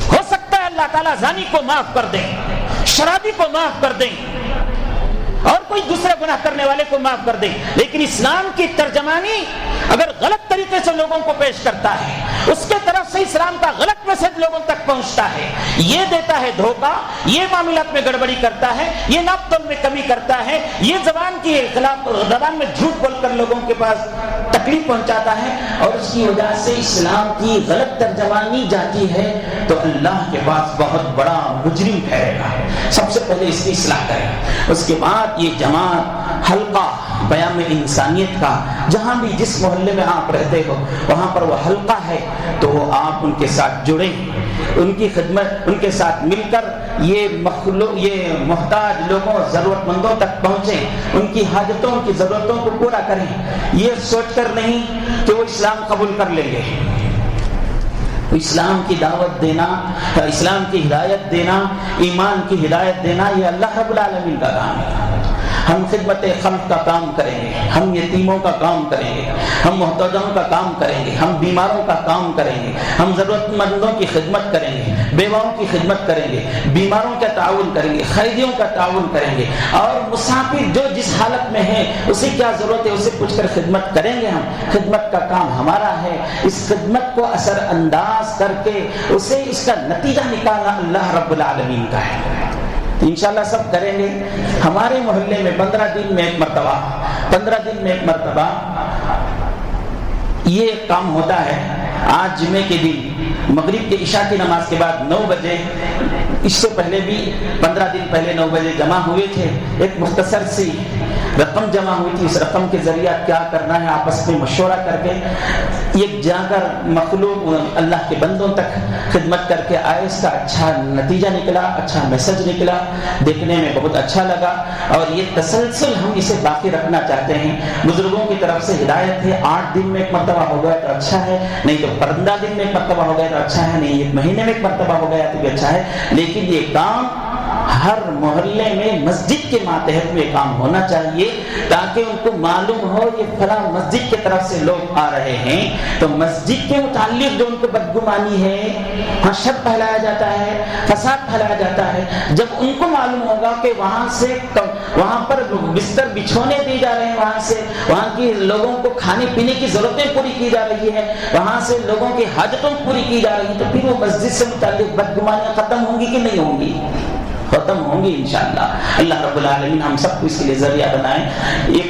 ہو سکتا ہے اللہ تعالیٰ زانی کو معاف کر دیں، شرابی کو معاف کر دیں اور کوئی دوسرے گناہ کرنے والے کو معاف کر دیں، لیکن اسلام کی ترجمانی اگر غلط طریقے سے لوگوں کو پیش کرتا ہے، اس کے طرف سے اسلام کا غلط میسج لوگوں تک پہنچتا ہے، یہ دیتا ہے دھوکہ، یہ معاملات میں گڑبڑی کرتا ہے، یہ ناپ تول میں کمی کرتا ہے، یہ زبان میں جھوٹ بول کر لوگوں کے پاس تکلیف پہنچاتا ہے، اور اس کی وجہ سے اسلام کی غلط ترجمانی جاتی ہے تو اللہ کے پاس بہت بڑا مجرم ٹھہرے گا۔ سب سے پہلے اس کی اصلاح کریں، اس کے بعد یہ جماعت حلقہ بیان انسانیت کا، جہاں بھی جس محلے میں آپ رہتے ہو وہاں پر وہ حلقہ ہے تو وہ آپ ان کے ساتھ جڑیں، ان کی خدمت، ان کے ساتھ مل کر یہ محتاج لوگوں، ضرورت مندوں تک پہنچیں، ان کی حاجتوں، ان کی ضرورتوں کو پورا کریں، یہ سوچ کر نہیں کہ وہ اسلام قبول کر لیں گے۔ اسلام کی دعوت دینا، اسلام کی ہدایت دینا، ایمان کی ہدایت دینا، یہ اللہ رب العالمین کا کام ہے۔ ہم خدمت خلق کا کام کریں گے، ہم یتیموں کا کام کریں گے، ہم محتاجوں کا کام کریں گے، ہم بیماروں کا کام کریں گے، ہم ضرورت مندوں کی خدمت کریں گے، بیواؤں کی خدمت کریں گے، بیماروں کا تعاون کریں گے، قیدیوں کا تعاون کریں گے، اور مسافر جو جس حالت میں ہے اسے کیا ضرورت ہے اسے پوچھ کر خدمت کریں گے۔ ہم خدمت کا کام ہمارا ہے، اس خدمت کو اثر انداز کر کے اسے اس کا نتیجہ نکالنا اللہ رب العالمین کا ہے۔ انشاءاللہ سب کریں گے۔ ہمارے محلے میں 15 دن میں ایک مرتبہ یہ کام ہوتا ہے۔ آج جمعے کے دن مغرب کے عشاء کی نماز کے بعد 9 بجے، اس سے پہلے بھی 15 دن پہلے 9 بجے جمع ہوئے تھے، ایک مختصر سی رقم جمع ہوئی تھی۔ اس رقم کے ذریعہ کیا کرنا ہے آپس میں مشورہ کر کے ایک جا کر مخلوق اللہ کے بندوں تک خدمت کر کے آئے۔ اس کا اچھا نتیجہ نکلا، اچھا میسج نکلا، دیکھنے میں بہت اچھا لگا، اور یہ تسلسل ہم اسے باقی رکھنا چاہتے ہیں۔ بزرگوں کی طرف سے ہدایت ہے، 8 دن میں ایک مرتبہ ہو گیا تو اچھا ہے، نہیں تو 15 دن میں ایک مرتبہ ہو گیا تو اچھا ہے، نہیں 1 مہینے میں ایک مرتبہ ہو گیا تو بھی اچھا ہے، لیکن یہ کام ہر محلے میں مسجد کے ماتحت میں کام ہونا چاہیے، تاکہ ان کو معلوم ہو یہ فلاں مسجد کی طرف سے لوگ آ رہے ہیں، تو مسجد کے متعلق جو ان کو بدگمانی ہے، ہاں شر پھیلایا جاتا ہے، فساد پھیلایا جاتا ہے، جب ان کو معلوم ہوگا کہ وہاں پر بستر بچھونے دی جا رہے ہیں، وہاں کی لوگوں کو کھانے پینے کی ضرورتیں پوری کی جا رہی ہے، وہاں سے لوگوں کی حاجتوں پوری کی جا رہی ہے، تو پھر وہ مسجد سے متعلق بدگمانیاں ختم ہوں گی کہ نہیں ہوں گی؟ ختم ہوں گی انشاءاللہ۔ اللہ رب العالمین ہم سب کو اس کے لیے ذریعہ بنائیں۔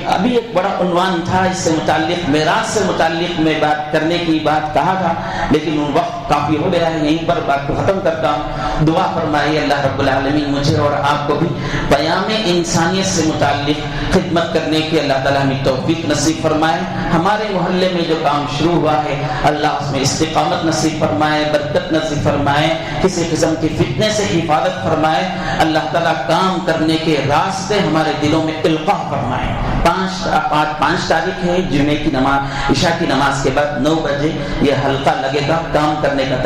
ابھی ایک بڑا عنوان تھا اس سے متعلق، میراث سے متعلق میں بات کرنے کی بات کہا تھا، لیکن ان وقت کافی ہو گیا ہے، یہیں پر بات کو ختم کرتا ہوں۔ دعا فرمائیے اللہ رب العالمین مجھے اور آپ کو بھی پیام انسانیت سے متعلق خدمت کرنے کی اللہ تعالیٰ ہمیں توفیق نصیب فرمائے۔ ہمارے محلے میں جو کام شروع ہوا ہے اللہ اس میں استقامت نصیب فرمائے، برکت نصیب فرمائے، کسی قسم کی فتنے سے حفاظت فرمائے۔ اللہ تعالیٰ کام کرنے کے راستے ہمارے دلوں میں القاء فرمائے۔ 5 تاریخ ہے، جمعے کی نماز، عشاء کی نماز کے بعد 9 بجے یہ حلقہ لگے گا، کام کرنے کا